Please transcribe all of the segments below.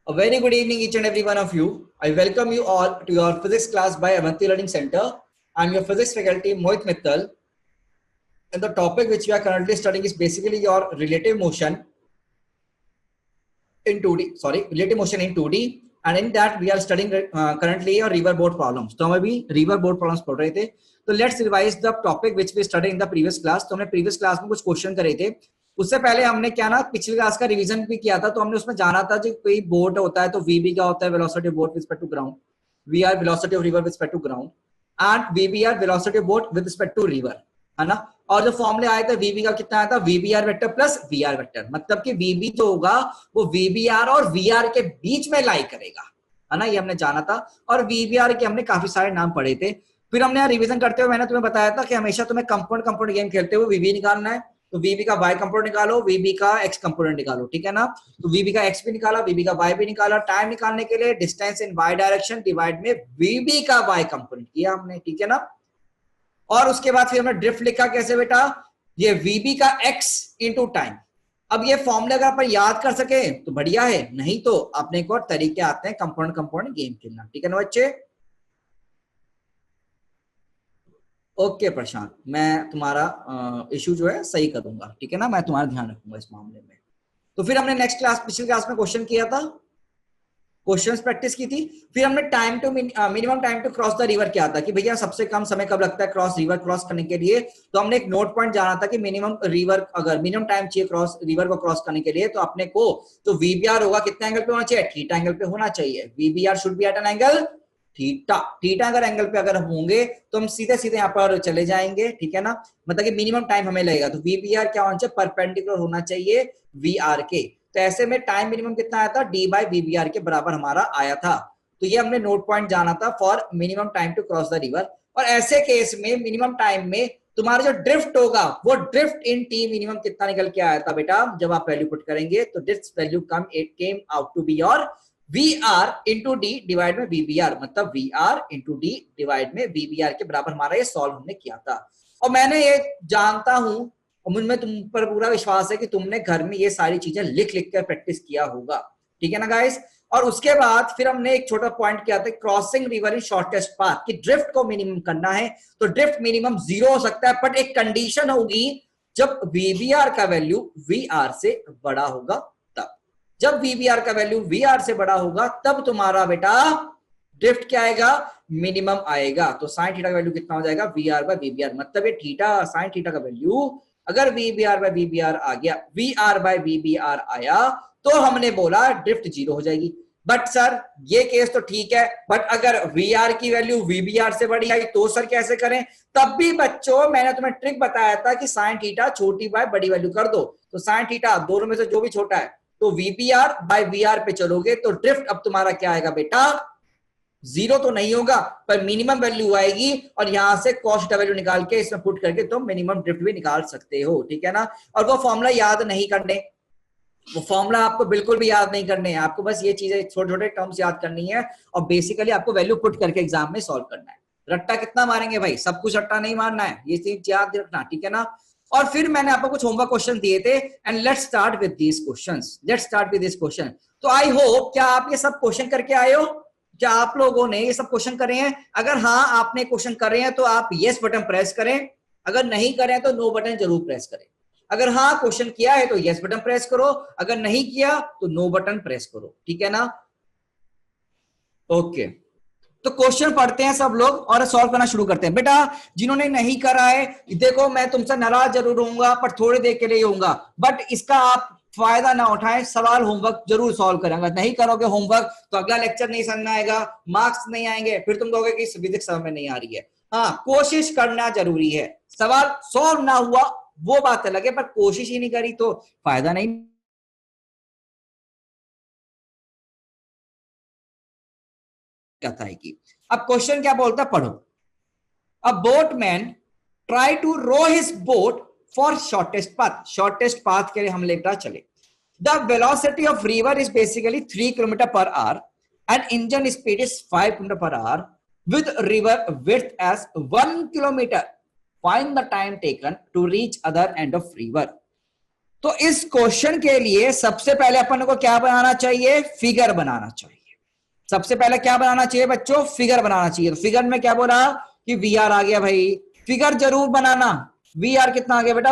A very good evening, each and every one of you. I welcome you all to your physics class by Avanti Learning Center. I'm your physics faculty, Mohit Mittal. And the topic which we are currently studying is basically your relative motion in 2D. Relative motion in 2D. And in that we are studying currently your river boat problems. तो हम अभी river boat problems पढ़ रहे थे. तो let's revise the topic which we studied in the previous class. तो हमने previous class में कुछ क्वेश्चन करे थे. उससे पहले हमने क्या ना पिछली क्लास का रिवीजन भी किया था. तो हमने उसमें जाना था जो कोई बोट होता है तो VB क्या होता है, velocity of boat with respect to ground. VR velocity of river with respect to ground and VBR velocity of boat with respect to river, है ना. और जो फॉर्मूले आए थे VB का कितना आया था, VBR vector plus VR vector. मतलब कि VB जो होगा वो VBR और VR के बीच में लाई करेगा, है ना. ये हमने जाना था. और VBR के हमने काफी सारे नाम पढ़े थे. फिर हमने रिवीजन करते हुए मैंने तुम्हें बताया था कि हमेशा तुम्हें कंपोनेंट गेम खेलते हुए VB निकालना है. तो VB का y कंपोनेंट निकालो, VB का x कंपोनेंट निकालो, ठीक है ना. तो VB का x भी निकाला, VB का y भी निकाला. टाइम निकालने के लिए distance in y direction divide में VB का y कंपोनेंट किया हमने, ठीक है ना. और उसके बाद फिर हमने ड्रिफ्ट लिखा. कैसे बेटा, ये VB का x इंटू टाइम. अब ये फॉर्मूला अगर आप याद कर सके तो बढ़िया है, नहीं तो अपने एक और तरीके आते हैं कंपोनेंट गेम खेलना, ठीक है ना बच्चे. ओके प्रशांत, मैं तुम्हारा इशू जो है सही कर दूंगा, ठीक है ना. मैं तुम्हारा ध्यान रखूंगा इस मामले में. तो फिर हमने पिछली क्लास में क्वेश्चन किया था, क्वेश्चंस प्रैक्टिस की थी. फिर हमने time to minimum time to cross the river क्या था कि भैया सबसे कम समय कब लगता है रिवर क्रॉस करने के लिए. तो हमने एक नोट पॉइंट जाना था कि मिनिमम टाइम चाहिए रिवर को क्रॉस करने के लिए तो अपने को तो VBR होगा कितने एंगल पे होना चाहिए, थीटा एंगल पे होना चाहिए. VBR should be at an angle theta अगर एंगल पे अगर होंगे तो हम सीधे सीधे यहाँ पर चले जाएंगे, ठीक है ना. मतलब कि मिनिमम टाइम हमें लगेगा तो VBR क्या होना चाहिए, परपेंडिकुलर होना चाहिए VR के. तो ऐसे में टाइम मिनिमम कितना आया था, D बाई VBR के बराबर हमारा आया था. तो ये हमने नोट पॉइंट जाना था for minimum time to cross the river. और ऐसे केस में मिनिमम टाइम में तुम्हारा जो ड्रिफ्ट होगा वो ड्रिफ्ट इन T मिनिमम कितना निकल के आया था बेटा, जब आप वैल्यू पुट करेंगे तो drift value came out to be your VR into D divide में VBR. मतलब VR इंटू D डिवाइड में VBR के बराबर हमारा ये सॉल्व हमने किया था. और मैंने ये जानता हूं और मुझमें तुम पर पूरा विश्वास है कि तुमने घर में ये सारी चीजें लिख कर प्रैक्टिस किया होगा, ठीक है ना गाइस. और उसके बाद फिर हमने एक छोटा पॉइंट किया था, crossing river in shortest path कि ड्रिफ्ट को मिनिमम करना है. तो ड्रिफ्ट मिनिमम 0 हो सकता है बट एक कंडीशन होगी जब VBR का वैल्यू VR से बड़ा होगा. जब VBR का वैल्यू VR से बड़ा होगा तब तुम्हारा बेटा ड्रिफ्ट क्या आएगा, मिनिमम आएगा. तो साइन थीटा का वैल्यू कितना हो जाएगा, VR बाय VBR. मतलब ये थीटा साइन थीटा का वैल्यू अगर VBR बाय VBR आ गया, VR बाय VBR आया तो हमने बोला ड्रिफ्ट 0 हो जाएगी. बट सर ये केस तो ठीक है, बट अगर VR की वैल्यू VBR से बड़ी आई तो सर कैसे करें. तब भी बच्चों मैंने तुम्हें ट्रिक बताया था कि साइन थीटा छोटी बाय बड़ी वैल्यू कर दो. तो साइन थीटा दोनों में से जो भी छोटा है तो VBR बाय VR पे चलोगे तो ड्रिफ्ट अब तुम्हारा क्या आएगा बेटा, 0 तो नहीं होगा पर मिनिमम वैल्यू आएगी. और यहां से कॉस थीटा वैल्यू निकाल के इसमें पुट करके तुम मिनिमम ड्रिफ्ट भी निकाल सकते हो, ठीक है ना. और वो फॉर्मूला याद नहीं करने, वो फॉर्मूला आपको बिल्कुल भी याद नहीं करने हैं. आपको बस ये चीजें छोटे छोटे टर्म्स याद करनी है और बेसिकली आपको वैल्यू पुट करके एग्जाम में सॉल्व करना है. रट्टा कितना मारेंगे भाई, सब कुछ रट्टा नहीं मारना है, ये चीज याद रखना, ठीक है ना. और फिर मैंने आपको कुछ होमवर्क क्वेश्चन दिए थे and let's start with this question. तो आई होप क्या आप ये सब क्वेश्चन करके आए हो, क्या आप लोगों ने ये सब क्वेश्चन करे हैं. अगर हाँ आपने क्वेश्चन करे हैं तो आप यस बटन प्रेस करें, अगर नहीं करें तो नो बटन जरूर प्रेस करें. अगर हाँ क्वेश्चन किया है तो यस बटन प्रेस करो, अगर नहीं किया तो नो बटन प्रेस करो, ठीक है ना. ओके तो क्वेश्चन पढ़ते हैं सब लोग और सॉल्व करना शुरू करते हैं. बेटा जिन्होंने नहीं करा है देखो मैं तुमसे नाराज जरूर होऊंगा पर थोड़ी देर के लिए होऊंगा, बट इसका आप फायदा ना उठाएं, सवाल होमवर्क जरूर सॉल्व करें. अगर नहीं करोगे होमवर्क तो अगला लेक्चर नहीं समझ में आएगा, मार्क्स नहीं आएंगे, फिर तुम कहोगे कि फिजिक्स समझ में नहीं आ रही है. हाँ कोशिश करना जरूरी है, सवाल सॉल्व ना हुआ वो बात अलग है पर कोशिश ही नहीं करी तो फायदा नहीं कथा है की. अब क्वेश्चन क्या बोलता पढ़ो. A boatman try to row his boat for shortest path के लिए हम लेकर चले. The velocity of river is basically 3 kilometre per hour and engine speed is 5 kilometre per hour with river width as 1 kilometre. Find the time taken to reach other end of river. तो इस question के लिए सबसे पहले अपन को क्या बनाना चाहिए, figure बनाना चाहिए। सबसे पहले क्या बनाना चाहिए बच्चों, फिगर बनाना चाहिए। तो फिगर में क्या बोला कि वी आर आ गया भाई, फिगर जरूर बनाना। वी आर कितना आ गया बेटा,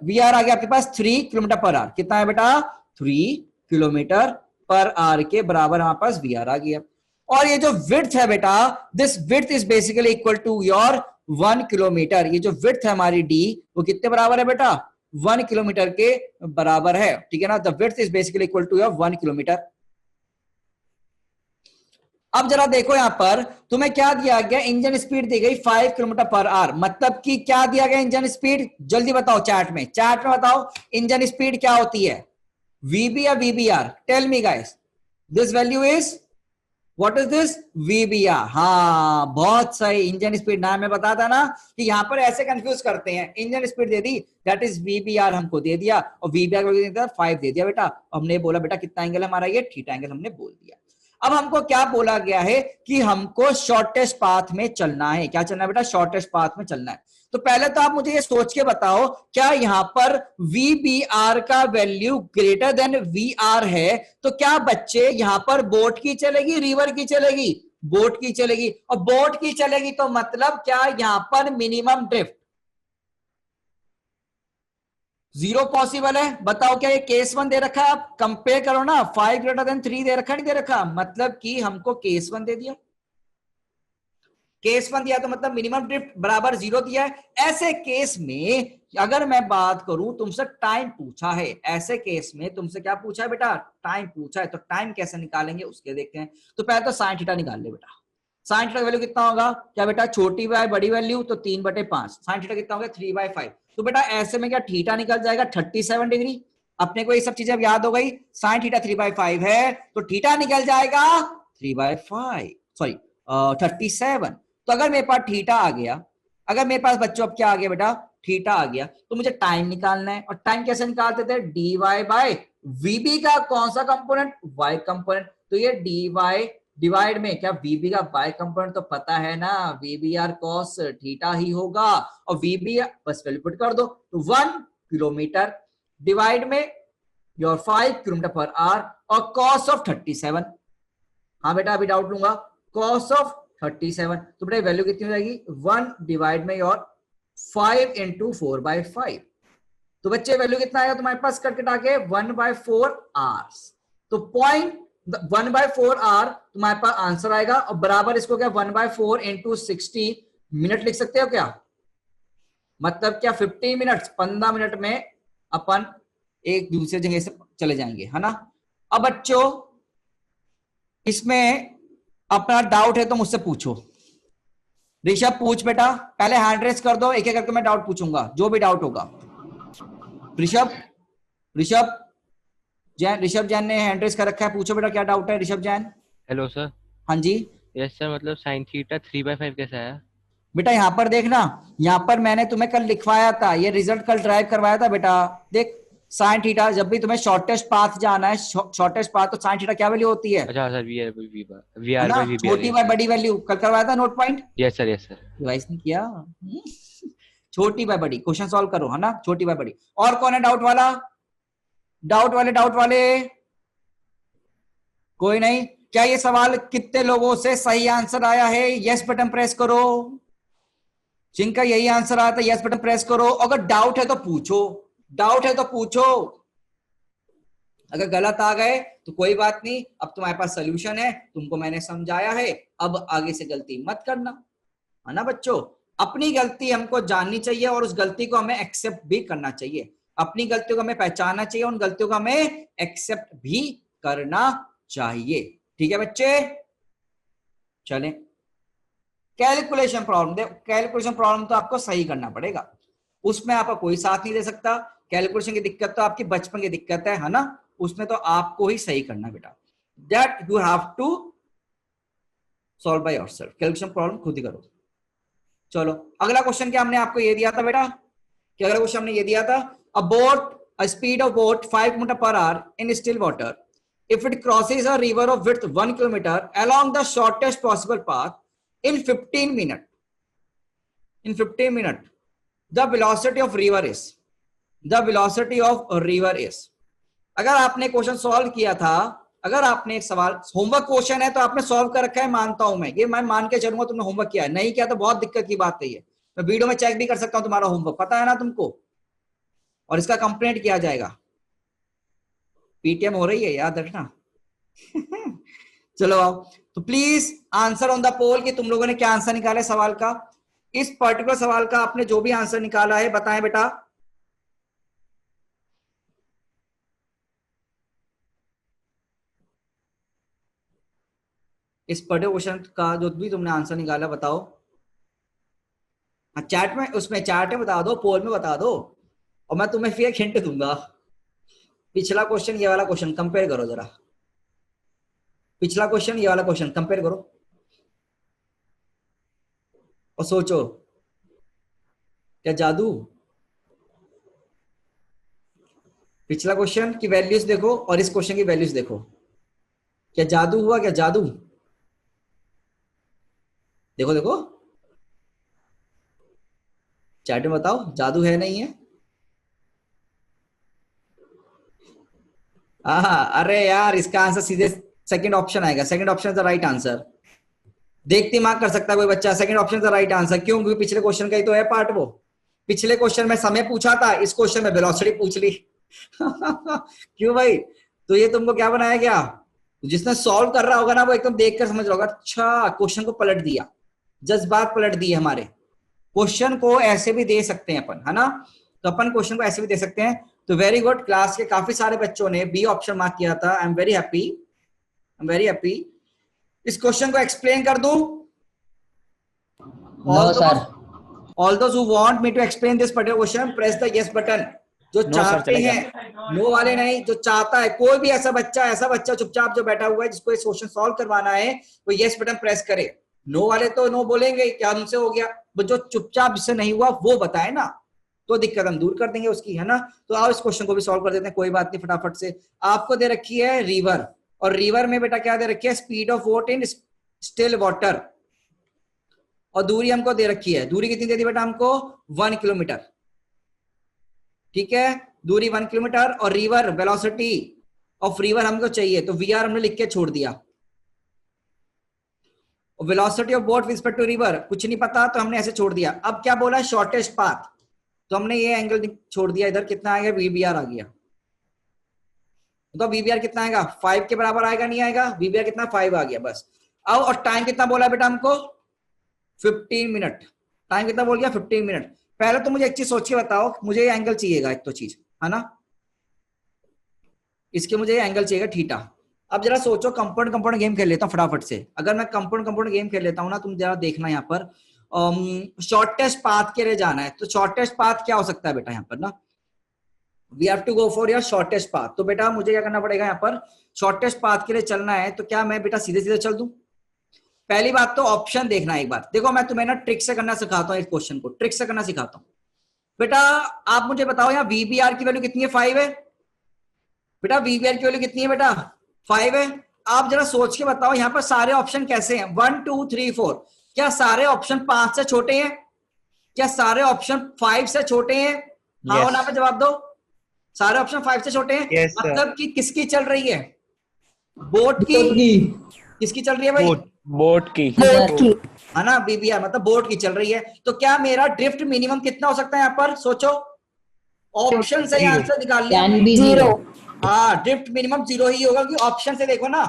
वी आर आ गया आपके पास 3 किलोमीटर पर आवर। कितना है बेटा, 3 किलोमीटर पर आवर के बराबर हमारे पास वी आर आ गया। और ये जो विड्थ है बेटा, this width is basically equal to your 1 kilometre. ये जो विड्थ है हमारी डी, वो कितने बराबर है बेटा, 1 किलोमीटर के बराबर है, ठीक है ना। The width is basically equal to your 1 kilometre. अब जरा देखो यहां पर तुम्हें क्या दिया गया, इंजन स्पीड दी गई 5 किलोमीटर पर आवर। मतलब कि क्या दिया गया इंजन स्पीड, जल्दी बताओ चैट में, चैट में बताओ इंजन स्पीड क्या होती है, वीबी या VBR, tell me guys. This value is what is this, VBR. हाँ बहुत सही, इंजन स्पीड ना मैं बताता ना कि यहां पर ऐसे कंफ्यूज करते हैं, engine speed they the that is VBR हमको दे दिया, और वीबीआर 5 दे दिया बेटा। हमने बोला बेटा कितना एंगल हमारा, ये थीटा एंगल हमने बोल दिया। अब हमको क्या बोला गया है कि हमको शॉर्टेस्ट पाथ में चलना है। क्या चलना है बेटा, शॉर्टेस्ट पाथ में चलना है। तो पहले तो आप मुझे ये सोच के बताओ, क्या यहां पर VBR का वैल्यू ग्रेटर देन VR है, तो क्या बच्चे यहां पर बोट की चलेगी, रिवर की चलेगी, बोट की चलेगी। और बोट की चलेगी तो मतलब क्या, यहां पर मिनिमम ड्रिफ्ट 0 पॉसिबल है। बताओ क्या ये केस 1 दे रखा है, आप कंपेयर करो ना, 5 ग्रेटर देन 3 दे रखा, नहीं दे रखा, मतलब कि हमको केस 1 दे दिया। केस 1 दिया तो मतलब मिनिमम ड्रिफ्ट बराबर 0 दिया है। ऐसे केस में अगर मैं बात करूं, तुमसे टाइम पूछा है, ऐसे केस में तुमसे क्या पूछा है बेटा, टाइम पूछा है। तो टाइम कैसे निकालेंगे उसके देखते हैं। तो पहले तो साइन थीटा निकाल ले बेटा। साइन थीटा का वैल्यू कितना होगा, क्या बेटा, छोटी बाय बड़ी वैल्यू, तो 3/5। साइन थीटा कितना होगा, 3/5। तो बेटा ऐसे में क्या थीटा निकल जाएगा 37 डिग्री। अपने को ये सब चीजें अब याद हो गई। साइन थीटा 3/5 है तो थीटा निकल जाएगा 3/5, सॉरी 37। तो अगर मेरे पास थीटा आ गया, अगर मेरे पास बच्चों अब क्या आ गया बेटा, थीटा आ गया, तो मुझे टाइम निकालना है। और टाइम कैसे निकालते थे, dy बाय वीबी का कौन सा कंपोनेंट, y कंपोनेंट। तो ये dy डिवाइड में क्या, वीबी का y कंपोनेंट तो पता है ना, वीबीआर cos थीटा ही होगा। और वीबी बस वैल्यू पुट कर दो, तो 1 किलोमीटर डिवाइड में योर 5 किलोमीटर पर आवर और cos ऑफ 37। हाँ बेटा अभी डाउट लूंगा, cos ऑफ 37। तो बेटा वैल्यू कितनी हो जाएगी, 1 डिवाइड में योर 5 इंटू 4/5। तो बच्चे वैल्यू कितना आएगा तुम्हारे पास, कट कटा के 1/4 आवर्स। तो 1/4 आवर तुम्हारे पास आंसर आएगा। और बराबर इसको क्या, 1/4 इंटू 60 मिनट लिख सकते हो क्या, मतलब क्या 15 मिनट, 15 मिनट में अपन एक दूसरे जगह से चले जाएंगे, है ना। अब बच्चों इसमें अपना डाउट है तो मुझसे पूछो। ऋषभ पूछ बेटा, पहले हैंड रेस कर दो, एक एक करके मैं डाउट पूछूंगा, जो भी डाउट होगा। ऋषभ ऋषभ जैन, ऋषभ जैन ने हैंड रेस कर रखा है, पूछो बेटा क्या डाउट है ऋषभ जैन। Hello sir. हाँ जी। यस सर, मतलब साइन थीटा 3/5 कैसा है? बेटा यहां पर देखना, यहां पर मैंने तुम्हें कल लिखवाया था, ये रिजल्ट कल ड्राइव करवाया था बेटा। देख साइन थीटा, जब भी तुम्हें शॉर्टेस्ट पाथ जाना है, शॉर्टेस्ट पाथ, तो साइन थीटा क्या वैल्यू होती अच्छा sir, V R by V है आर ना, बाई वी आर। छोटी बाय बड़ी वैल्यू, कल करवाया था note point, yes sir, yes sir. Revise नहीं किया। छोटी बाय बड़ी, क्वेश्चन सॉल्व करो, है ना, छोटी बाय बड़ी। और कौन है डाउट वाला, डाउट वाले कोई नहीं। क्या ये सवाल कितने लोगों से सही आंसर आया है, यस बटन प्रेस करो। जिनका यही आंसर आया था यस बटन प्रेस करो। अगर डाउट है तो पूछो, डाउट है तो पूछो। अगर गलत आ गए तो कोई बात नहीं, अब तुम्हारे पास सोल्यूशन है, तुमको मैंने समझाया है, अब आगे से गलती मत करना, है ना बच्चों। अपनी गलती हमको जाननी चाहिए और उस गलती को हमें एक्सेप्ट भी करना चाहिए। अपनी गलतियों को हमें पहचानना चाहिए, उन गलतियों को हमें एक्सेप्ट भी करना चाहिए। ठीक है बच्चे, चलें। कैलकुलेशन प्रॉब्लम, कैलकुलेशन प्रॉब्लम तो आपको सही करना पड़ेगा, उसमें आपका कोई साथ नहीं दे सकता। कैलकुलेशन की दिक्कत तो आपकी बचपन की दिक्कत है ना, उसमें तो आपको ही सही करना बेटा। That you have to solve by yourself, calculation problem खुद ही करो। चलो अगला क्वेश्चन क्या हमने आपको ये दिया था बेटा, क्या अगला क्वेश्चन हमने ये दिया था, अ boat, a speed of boat 5 km per hour in still water, if it crosses a river of width 1 kilometer along the shortest possible path in 15 minutes, in 15 minutes the velocity of river is, the velocity of river is. अगर आपने question solve किया था, अगर आपने एक सवाल, homework question है तो आपने सॉल्व कर रखा है, मानता हूं मैं, ये मैं मान के चलूंगा तुमने होमवर्क किया है, नहीं किया तो बहुत दिक्कत की बात है। ये मैं वीडियो में चेक भी कर सकता हूं तुम्हारा होमवर्क, पता है ना तुमको, और इसका कंप्लेंट किया जाएगा। पीटीएम हो रही है, याद रखना। चलो आओ, तो प्लीज आंसर ऑन द पोल कि तुम लोगों ने क्या आंसर निकाला है सवाल का। इस पर्टिकुलर सवाल का आपने जो भी आंसर निकाला है बताएं बेटा। इस पर्टिकुलर क्वेश्चन का जो भी तुमने आंसर निकाला बताओ। हाँ, चैट में, उसमें चैट में बता दो, पोल में बता दो, और मैं तुम्हें फिर एक हिंट दूंगा। पिछला क्वेश्चन ये वाला क्वेश्चन कंपेयर करो जरा, पिछला क्वेश्चन ये वाला क्वेश्चन कंपेयर करो और सोचो क्या जादू। पिछला क्वेश्चन की वैल्यूज देखो और इस क्वेश्चन की वैल्यूज देखो, क्या जादू हुआ, क्या जादू। देखो देखो चैट में बताओ, जादू है नहीं है। अरे यार इसका आंसर सीधे सेकंड ऑप्शन आएगा, second option is the right answer. देख दिमाग कर सकता है कोई बच्चा, second option is the right answer. क्यों? क्योंकि पिछले क्वेश्चन का ही तो है पार्ट वो। पिछले क्वेश्चन में समय पूछा था, इस क्वेश्चन में वेलोसिटी पूछ ली। क्यों भाई? तो ये तुमको क्या बनाया गया, जिसने सॉल्व कर रहा होगा ना वो एकदम देख कर समझ रहा होगा, अच्छा क्वेश्चन को पलट दिया, जज्बात पलट दिए हमारे। क्वेश्चन को ऐसे भी दे सकते हैं अपन, है ना, तो अपन क्वेश्चन को ऐसे भी दे सकते हैं। तो वेरी गुड, क्लास के काफी सारे बच्चों ने बी ऑप्शन मार्क किया था। I am very happy, I am very happy. इस क्वेश्चन को एक्सप्लेन कर दूं? No sir. All those who want me to explain this particular question, press the yes button. जो No, चाहते sir, हैं, no वाले नहीं, जो चाहता है, कोई भी ऐसा बच्चा चुपचाप जो बैठा हुआ है जिसको इस क्वेश्चन सॉल्व करवाना है, वो यस बटन प्रेस करे। नो वाले तो नो बोलेंगे, क्या हमसे हो गया, जो चुपचाप जिससे नहीं हुआ वो बताए ना, तो दिक्कत हम दूर कर देंगे उसकी, है ना। तो आओ इस क्वेश्चन को भी सॉल्व कर देते हैं, कोई बात नहीं, फटाफट से। आपको दे रखी है रिवर, और रिवर में बेटा क्या दे रखी है, speed of vote in still water, और दूरी हमको दे रखी है, दूरी कितनी दे दी बेटा हमको, 1 किलोमीटर, ठीक है, दूरी 1 किलोमीटर। और रिवर, वेलोसिटी ऑफ रिवर हमको चाहिए, तो वी आर हमने लिख के छोड़ दिया। और velocity of boat with respect to river कुछ नहीं पता, तो हमने ऐसे छोड़ दिया। अब क्या बोला, शॉर्टेस्ट पाथ, तो हमने ये एंगल छोड़ दिया इधर, कितना आएगा, वीबीआर आ गया। तो वीबीआर कितना आएगा, 5 के बराबर आएगा, नहीं आएगा, वीबीआर कितना, 5 आ गया बस। अब और टाइम कितना बोला बेटा हमको, 15 मिनट। टाइम कितना बोल गया, 15 मिनट। पहले तो मुझे एक चीज सोच के बताओ, मुझे ये एंगल चाहिएगा, एक तो चीज है ना, इसके मुझे ये एंगल चाहिएगा थीटा। अब जरा सोचो, कंपाउंड गेम खेल लेता हूँ फटाफट से। अगर मैं कंपाउंड गेम खेल लेता हूँ ना, तुम जरा देखना यहाँ पर, शॉर्टेस्ट पाथ के लिए जाना है, तो शॉर्टेस्ट पाथ क्या हो सकता है बेटा यहाँ पर ना, we have to go for your shortest path. तो बेटा मुझे क्या करना पड़ेगा, यहाँ पर शॉर्टेस्ट पाथ के लिए चलना है, तो क्या मैं बेटा सीधे सीधे चल दूं? पहली बात तो ऑप्शन देखना एक बार। देखो मैं तुम्हें ना ट्रिक से करना सिखाता हूँ, इस क्वेश्चन को ट्रिक से करना सिखाता हूँ। बेटा आप मुझे बताओ, यहाँ वीबीआर की वैल्यू कितनी है, 5 है बेटा, वीबीआर की वैल्यू कितनी है बेटा, 5 है। आप जरा सोच के बताओ, यहाँ पर सारे ऑप्शन कैसे हैं, 1 2 3 4, क्या सारे ऑप्शन 5 से छोटे हैं, क्या सारे ऑप्शन 5 से छोटे हैं? हाँ और ना पे जवाब दो, सारे ऑप्शन 5 से छोटे हैं। Yes, sir. मतलब कि किसकी चल रही है, बोट की, किसकी चल रही है भाई, बोट की, है ना, बीबीआर मतलब बोट की चल रही है। तो क्या मेरा ड्रिफ्ट मिनिमम कितना हो सकता है, यहाँ पर सोचो, ऑप्शन से आंसर निकाल लिया, 0। हाँ ड्रिफ्ट मिनिमम 0 ही होगा, क्योंकि ऑप्शन से देखो ना,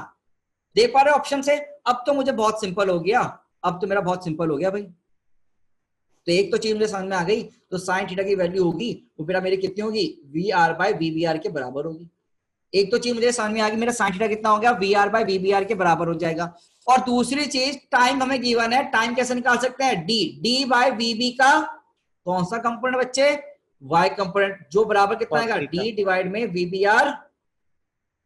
देख पा रहे हो ऑप्शन से। अब तो मुझे बहुत सिंपल हो गया, अब तो मेरा बहुत सिंपल हो गया भाई। तो एक तो चीज मुझे समझ में आ गई, तो साइन थीटा की वैल्यू होगी वो बेटा मेरी कितनी होगी, वी आर बाय वीबीआर के बराबर होगी। एक तो चीज मुझे समझ में आ गई, मेरा साइन थीटा कितना हो गया, वी आर बाय वीबीआर के बराबर हो जाएगा। और दूसरी चीज, टाइम हमें गिवन है, टाइम कैसे निकाल सकते हैं, डी बाय वीबी का कौन सा कंपोनेंट बच्चे, वाई कंपोनेंट, जो बराबर कितना आएगा, डी डिवाइड में वीबीआर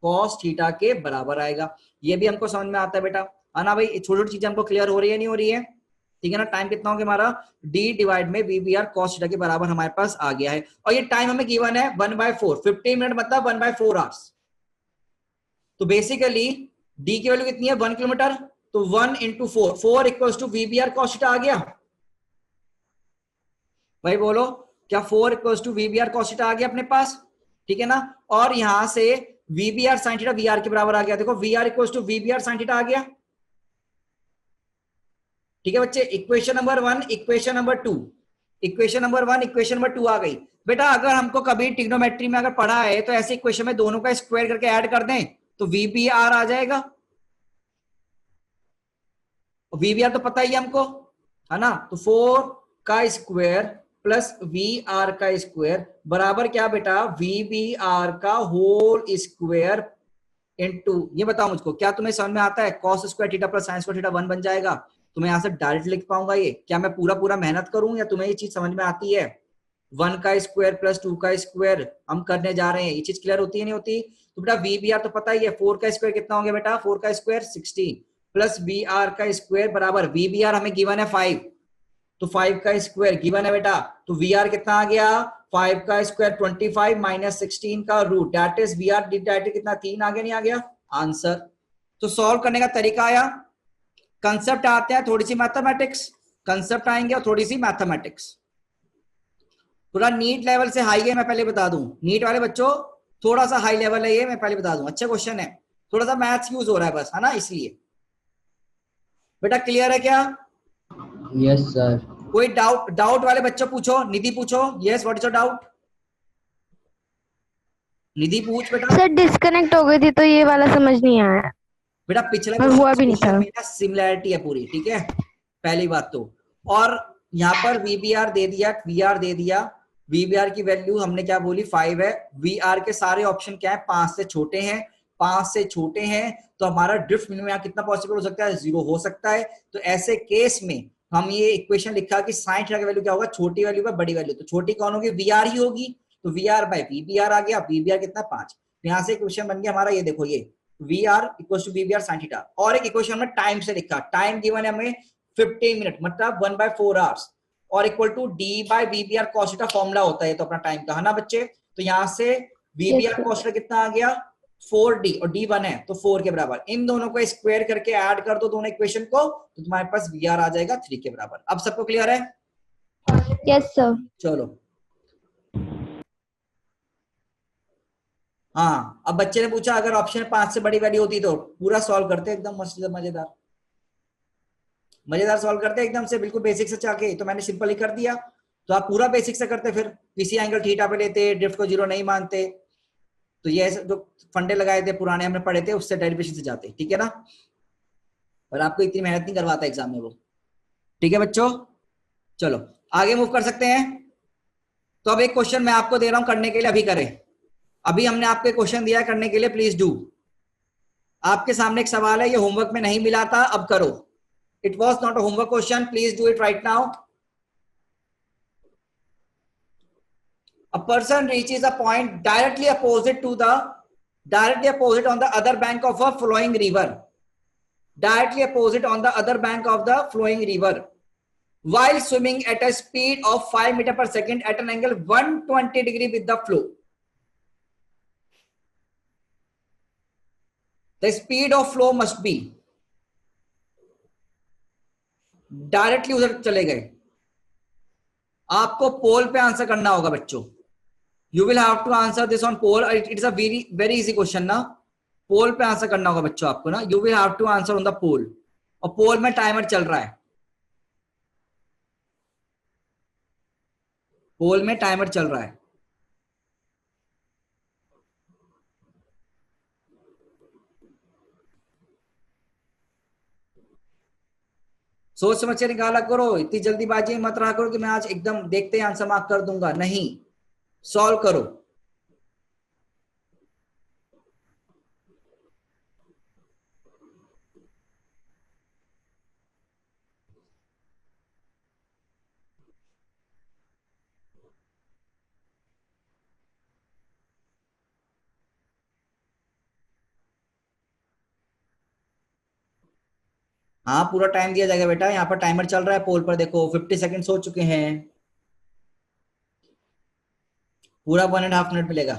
कॉस थीटा के बराबर आएगा। ये भी हमको समझ में आता है बेटा, है ना भाई, छोटी छोटी चीजें हमको क्लियर हो रही है, नहीं हो रही है, ठीक है ना। टाइम कितना हो गया हमारा, डी डिवाइड में वीबीआर कॉस थीटा के बराबर हमारे पास आ गया है। और ये टाइम हमें गिवन है 1/4, 15 मिनट मतलब 1/4 आवर्स। तो बेसिकली डी की वैल्यू कितनी है, 1 किलोमीटर, तो 1 × 4, 4 equals to VBR cos theta आ गया। भाई बोलो, क्या 4 equal to V B R cos theta आ गया अपने पास, ठीक है ना। और यहां से V B R sine theta V R के बराबर आ गया, देखो V R equal to V B R sine theta आ गया, ठीक है बच्चे। Equation number 1, equation number 2, equation number 1, equation number 2 आ गई। बेटा अगर हमको कभी ट्रिग्नोमेट्री में अगर पढ़ा है तो ऐसे इक्वेशन में दोनों का स्क्वायर करके ऐड कर दें तो वी बी आर आ जाएगा। वी बी आर तो पता ही है हमको, है ना। तो 4 का स्क्वायर प्लस वी आर का स्क्वायर बराबर क्या बेटा, वी बी आर का होल स्क्वायर इनटू, ये बताओ मुझको क्या तुम्हें समझ में आता है, cos square theta plus sine square theta 1 बन जाएगा। तुम्हें यहां से डायरेक्ट लिख पाऊंगा ये, क्या मैं पूरा पूरा मेहनत करूं या तुम्हें ये चीज समझ में आती है। 1 का स्क्वायर प्लस 2 का स्क्वायर हम करने जा रहे हैं, ये चीज क्लियर होती है नहीं होती। तो बेटा वी बी आर तो पता ही है, 4 का स्क्वायर कितना हो गया बेटा, 4 का स्क्वायर 16 प्लस वी आर का स्क्वायर बराबर, वी बी आर हमें गिवन है 5, तो 5 का स्क्वायर गिवन है बेटा, तो वी आर कितना आ गया, 5 का स्क्वायर 25 माइनस 16 का root, that is V R direct कितना 3 आ गया, नहीं आ गया आंसर। तो सॉल्व करने का तरीका आया, कंसेप्ट आते हैं थोड़ी सी मैथमेटिक्स, कंसेप्ट आएंगे और थोड़ी सी मैथमेटिक्स। थोड़ा नीट लेवल से हाई है, मैं पहले बता दूं, नीट वाले बच्चों थोड़ा सा हाई लेवल है ये, मैं पहले बता दूं, अच्छा क्वेश्चन है, थोड़ा सा मैथ्स यूज हो रहा है बस, है ना, इसलिए। बेटा क्लियर है क्या? Yes sir. कोई डाउट, डाउट वाले बच्चों पूछो, निधि पूछो, yes what is your doubt, Nidhi पूछ बेटा। सर डिस्कनेक्ट हो गई थी तो ये वाला समझ नहीं आया बेटा पिछला और हुआ भी नहीं क्वेश्चन था। में ना सिमिलैरिटी है पूरी, ठीक है, पहली बात तो। और यहाँ पर वीबीआर दे दिया, वीआर दे दिया, वीबीआर की वैल्यू हमने क्या बोली 5 है, वीआर के सारे ऑप्शन क्या है 5 से छोटे हैं, 5 से छोटे हैं तो हमारा ड्रिफ्ट मिनिमम यहाँ कितना पॉसिबल हो सकता है, 0 हो सकता है। तो ऐसे केस में हम ये इक्वेशन लिखा कि साइन थीटा की वैल्यू क्या होगा, छोटी वैल्यू का बड़ी वैल्यू, तो छोटी कौन होगी, वीआर ही होगी, तो वीआर बाय वीबीआर आ गया, वीबीआर कितना 5, तो यहाँ से इक्वेशन बन गया हमारा, ये देखो ये V R equal to V B R sine theta. और एक इक्वेशन में टाइम से लिखा, टाइम गिवन है हमें 15 मिनट मतलब 1/4 आवर्स, और equal to D by V B R cos theta formula होता है तो अपना टाइम का, है ना बच्चे। तो यहां से V B R cos theta कितना आ गया 4d, और d 1 है तो 4 के बराबर, इन दोनों को स्क्वायर करके ऐड कर दो दोनों इक्वेशन को, तो तुम्हारे पास वी आर आ जाएगा 3 के बराबर। अब सबको क्लियर है? Yes sir. चलो हाँ, अब बच्चे ने पूछा अगर ऑप्शन 5 से बड़ी वैल्यू होती तो पूरा सॉल्व करते एकदम मस्त मजेदार, मजेदार सॉल्व करते एकदम से, बिल्कुल बेसिक से चाके, तो मैंने सिंपल ही कर दिया। तो आप पूरा बेसिक से करते, फिर किसी एंगल थीटा पे लेते, ड्रिफ्ट को 0 नहीं मानते, तो ये जो फंडे लगाए थे पुराने हमने पढ़े थे उससे डेरिवेशन से जाते, ठीक है ना। और आपको इतनी मेहनत नहीं करवाता एग्जाम में वो, ठीक है बच्चों। चलो आगे मूव कर सकते हैं। तो अब एक क्वेश्चन मैं आपको दे रहा हूं करने के लिए, अभी करें, अभी हमने आपको क्वेश्चन दिया है करने के लिए, प्लीज डू। आपके सामने एक सवाल है, ये होमवर्क में नहीं मिला था, अब करो, it was not a homework question, please do it right now. A person reaches a point directly opposite on the other bank of a flowing river, directly opposite on the other bank of the flowing river, while swimming at a speed of 5 meter per second at an angle 120 degree with the flow. The speed of flow must be, directly उधर चले गए, आपको पोल पे answer करना होगा बच्चों, you will have to answer this on poll, it is a very easy question ना, पोल पे आंसर करना होगा बच्चों आपको ना, you will have to answer on the poll, और पोल में टाइमर चल रहा है, पोल में टाइमर चल रहा है। सोच समझ के निकाला करो, इतनी जल्दीबाजी मत रहा करो कि मैं आज एकदम देखते ही आंसर मार्क कर दूंगा, नहीं, सॉल्व करो। हाँ पूरा टाइम दिया जाएगा बेटा, यहाँ पर टाइमर चल रहा है पोल पर, देखो 50 सेकंड्स हो चुके हैं, पूरा 1.5 मिनट मिलेगा।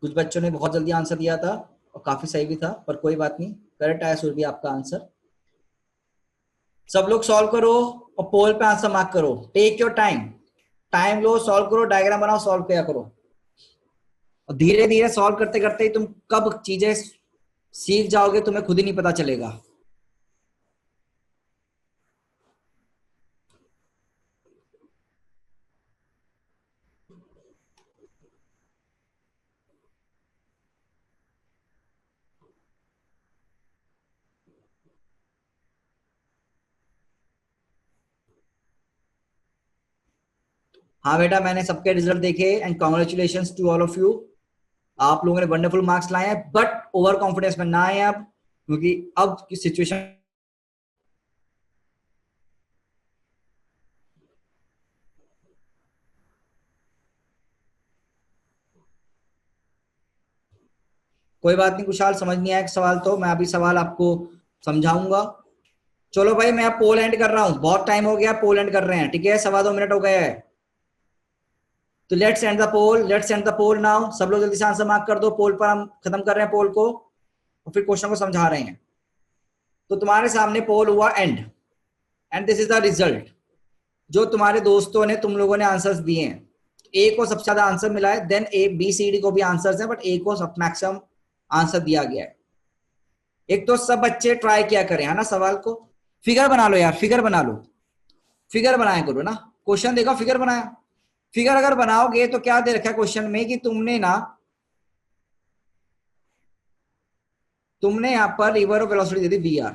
कुछ बच्चों ने बहुत जल्दी आंसर दिया था और काफी सही भी था, पर कोई बात नहीं, करेक्ट आंसर भी आपका आंसर। सब लोग सॉल्व करो और पोल पे आंसर मार्क करो। टेक योर टाइम, टाइम लो, सॉल्व करो, डायग्राम बनाओ, सॉल्व किया करो। और धीरे धीरे सॉल्व करते करते ही तुम कब चीजें सीख जाओगे तुम्हें खुद ही नहीं पता चलेगा। हाँ बेटा, मैंने सबके रिजल्ट देखे and congratulations to all of you. आप लोगों ने वंडरफुल मार्क्स लाए हैं, बट ओवर कॉन्फिडेंस में ना आए अब, क्योंकि अब की सिचुएशन कोई बात नहीं। कुशाल, समझ नहीं आया सवाल तो मैं अभी सवाल आपको समझाऊंगा। चलो भाई, मैं पोल एंड कर रहा हूं, बहुत टाइम हो गया, पोल एंड कर रहे हैं, ठीक है, 2.25 मिनट हो गए हैं। तो let's end the poll, let's end the poll now. सब लोग जल्दी से आंसर मार्क कर दो। पोल पर हम खत्म कर रहे हैं पोल को और फिर क्वेश्चन को समझा रहे हैं। तो तुम्हारे सामने पोल हुआ and, and this is the result. जो तुम्हारे दोस्तों ने, तुम लोगों ने आंसर्स दिए हैं, ए को सबसे ज्यादा आंसर मिला है, then A B C D को भी आंसर्स है, बट ए को सब मैक्सिमम आंसर दिया गया है। एक तो सब बच्चे ट्राई किया करें, है ना, सवाल को फिगर बना लो यार, फिगर बना लो, फिगर बनाया करो ना। क्वेश्चन देखो, फिगर बनाया, फिगर अगर बनाओगे तो क्या दे रखा है क्वेश्चन में कि तुमने यहां पर रिवर ऑफ वेलोसिटी दे दी V R.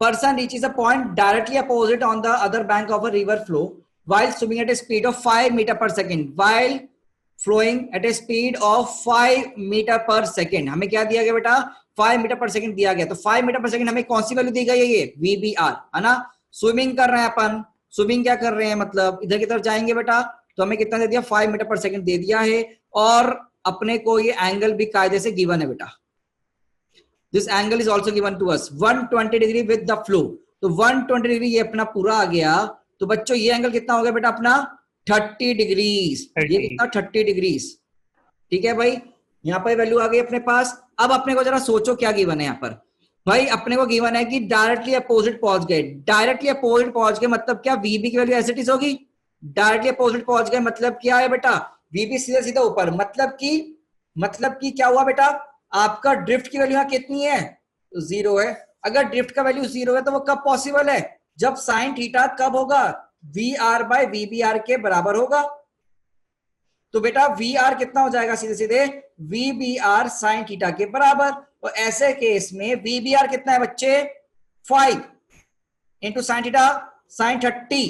Person reaches a point directly opposite on the other bank of a river flow while swimming at a speed of 5 meter per second. While flowing at a speed of 5 meter per second. हमें क्या दिया गया बेटा? 5 metre per second दिया गया। तो 5 metre per second हमें कौन सी वैल्यू दी गई है? ये VBR, है ना। स्विमिंग कर रहे हैं अपन, स्विमिंग क्या कर रहे हैं, मतलब इधर की तरफ जाएंगे बेटा, तो हमें कितना दे दिया? 5 मीटर पर सेकंड दे दिया है। और अपने को ये एंगल भी कायदे से गिवन है बेटा। This angle is also given to us 120 degree with the flow। तो 120 डिग्री ये अपना पूरा आ गया। तो बच्चों ये एंगल कितना हो गया बेटा अपना? 30 डिग्रीज। ये कितना? 30 डिग्रीज। ठीक है भाई, यहाँ पर वैल्यू आ गई अपने पास। अब अपने को जरा सोचो क्या गिवन है यहाँ पर भाई। अपने को गिवन है कि डायरेक्टली अपोजिट पहुंच गए। डायरेक्टली अपोजिट पहुंच गए मतलब क्या? वीबी की वैल्यू एज इट इज होगी। डायरेक्टली अपोजिट पहुंच गए मतलब क्या है बेटा? वीबी सीधा सीधा ऊपर। मतलब कि क्या हुआ बेटा? आपका ड्रिफ्ट की वैल्यू यहाँ कितनी है? तो 0 है। अगर ड्रिफ्ट का वैल्यू 0 है तो वो कब पॉसिबल है? जब साइन थीटा कब होगा? VR बाय VBR के बराबर होगा। तो बेटा VR कितना हो जाएगा? सीधे सीधे VBR साइन थीटा के बराबर। और ऐसे केस में VBR कितना है बच्चे? 5 इंटू साइन थीटा साइन 30।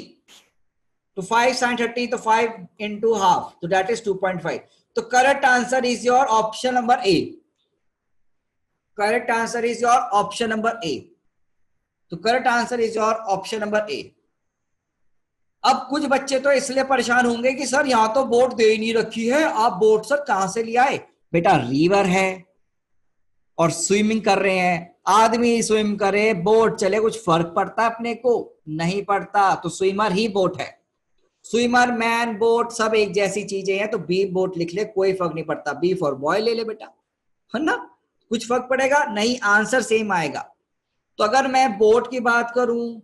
तो 5 साइन 30, तो 5 इंटू हाफ, तो दैट इज 2.5। तो correct answer is your option number A. Correct answer is your option number A. तो correct answer is your option number A. अब कुछ बच्चे तो इसलिए परेशान होंगे कि सर यहां तो बोट दे ही नहीं रखी है, आप बोट सर कहां से ले आए? बेटा रिवर है और स्विमिंग कर रहे हैं। आदमी स्विम करे, बोट चले, कुछ फर्क पड़ता है अपने को? नहीं पड़ता। तो स्विमर ही बोट है। स्विमर, मैन, बोट सब एक जैसी चीजें हैं। तो बी बोट लिख ले, कोई फर्क नहीं पड़ता। बी फॉर बॉय ले ले बेटा, है ना। कुछ फर्क पड़ेगा नहीं, आंसर सेम आएगा। तो अगर मैं बोट की बात करूं,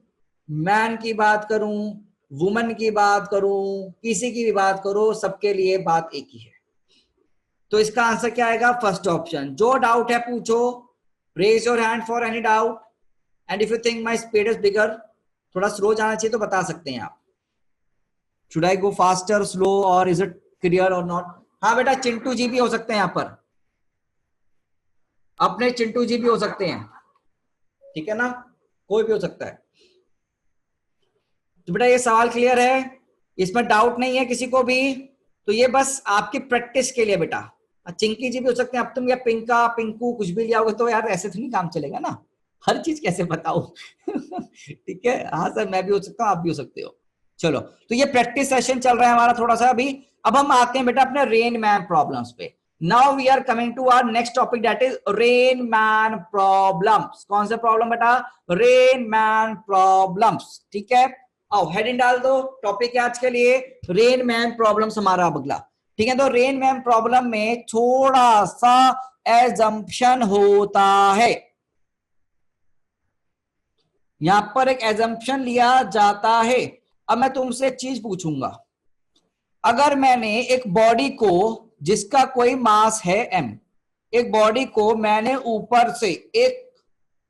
मैन की बात करूं, वुमन की बात करूं, किसी की भी बात करो, सबके लिए बात एक ही है। तो इसका आंसर क्या आएगा? First option. जो डाउट है पूछो, raise your hand for any doubt. And if you think my speed is bigger, थोड़ा स्लो जाना चाहिए तो बता सकते हैं आप। Should I go faster, slow, और इज इट क्लियर और नॉट? हाँ बेटा, चिंटू जी भी हो सकते हैं यहाँ पर, अपने चिंटू जी भी हो सकते हैं, ठीक है ना, कोई भी हो सकता है। तो बेटा ये सवाल क्लियर है, इसमें डाउट नहीं है किसी को भी। तो ये बस आपकी प्रैक्टिस के लिए बेटा। चिंकी जी भी हो सकते हैं। अब तुम या पिंका, पिंकू कुछ भी लिया होगा तो यार ऐसे तो नहीं काम चलेगा ना, हर चीज कैसे बताओ। ठीक है, हाँ सर मैं भी हो सकता हूँ, आप भी हो सकते हो। चलो, तो ये प्रैक्टिस सेशन चल रहा है हमारा थोड़ा सा अभी। अब हम आते हैं बेटा अपने रेन मैन प्रॉब्लम्स पे। Now we are coming to our next topic, that is rain man problems. कौन सा प्रॉब्लम बेटा? Rain man problems. ठीक है, आओ हेडिंग डाल दो। टॉपिक है आज के लिए रेन मैन प्रॉब्लम्स हमारा अगला। ठीक है, तो रेन मैन प्रॉब्लम में थोड़ा सा एजम्पशन होता है, यहां पर एक एजम्पशन लिया जाता है। अब मैं तुमसे एक चीज पूछूंगा, अगर मैंने एक बॉडी को जिसका कोई मास है m, एक बॉडी को मैंने ऊपर से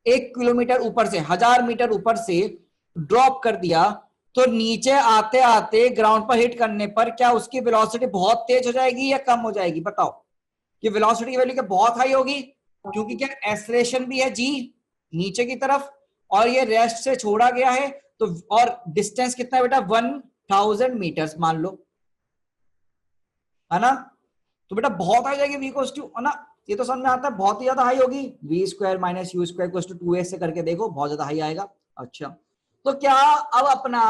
एक किलोमीटर ऊपर से 1000 मीटर ऊपर से ड्रॉप कर दिया, तो नीचे आते आते ग्राउंड पर हिट करने पर क्या उसकी वेलोसिटी बहुत तेज हो जाएगी या कम हो जाएगी? बताओ कि वेलोसिटी की वैल्यू क्या बहुत हाई होगी, क्योंकि क्या एक्सेलरेशन भी है जी नीचे की तरफ, और ये रेस्ट से छोड़ा गया है, तो और डिस्टेंस कितना है बेटा 1000 मीटर्स मान लो, है ना? तो बेटा बहुत हाई जाएगी v इक्वल्स टू, है ना? ये तो समझ में आता है, बहुत ही ज्यादा हाई होगी, v square minus u square equals to 2a से करके देखो, बहुत ज्यादा हाई आएगा। अच्छा, तो क्या अब अपना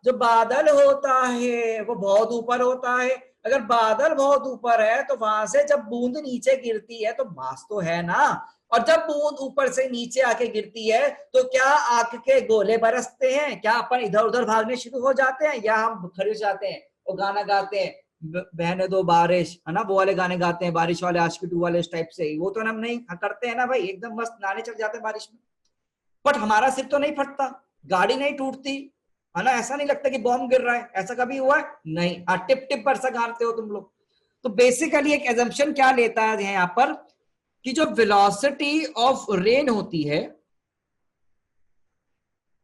जो बादल होता है वो बहुत ऊपर होता है, अगर बादल बहुत ऊपर है तो वहां से जब बूंद नीचे गिरती है तो मास तो है ना, और जब बूंद ऊपर से नीचे आके गिरती है तो क्या आंख के गोले बरसते हैं, क्या अपन इधर उधर भागने शुरू हो जाते हैं, या हम खड़े हो जाते हैं और गाना गाते हैं बहने दो बारिश, है ना, वो वाले गाने गाते हैं बारिश वाले, आशिकी 2 वाले इस टाइप से, वो तो हम नहीं करते हैं ना भाई, एकदम मस्त नाने चल जाते हैं बारिश में, बट हमारा सिर तो नहीं फटता, गाड़ी नहीं टूटती, है ना, ऐसा नहीं लगता कि बॉम्ब गिर रहा है, ऐसा कभी हुआ है? नहीं। हाँ, टिप टिप पर गाते हो तुम लोग। तो बेसिकली एक एजम्पशन क्या लेता है यहाँ पर कि जो वेलोसिटी ऑफ रेन होती है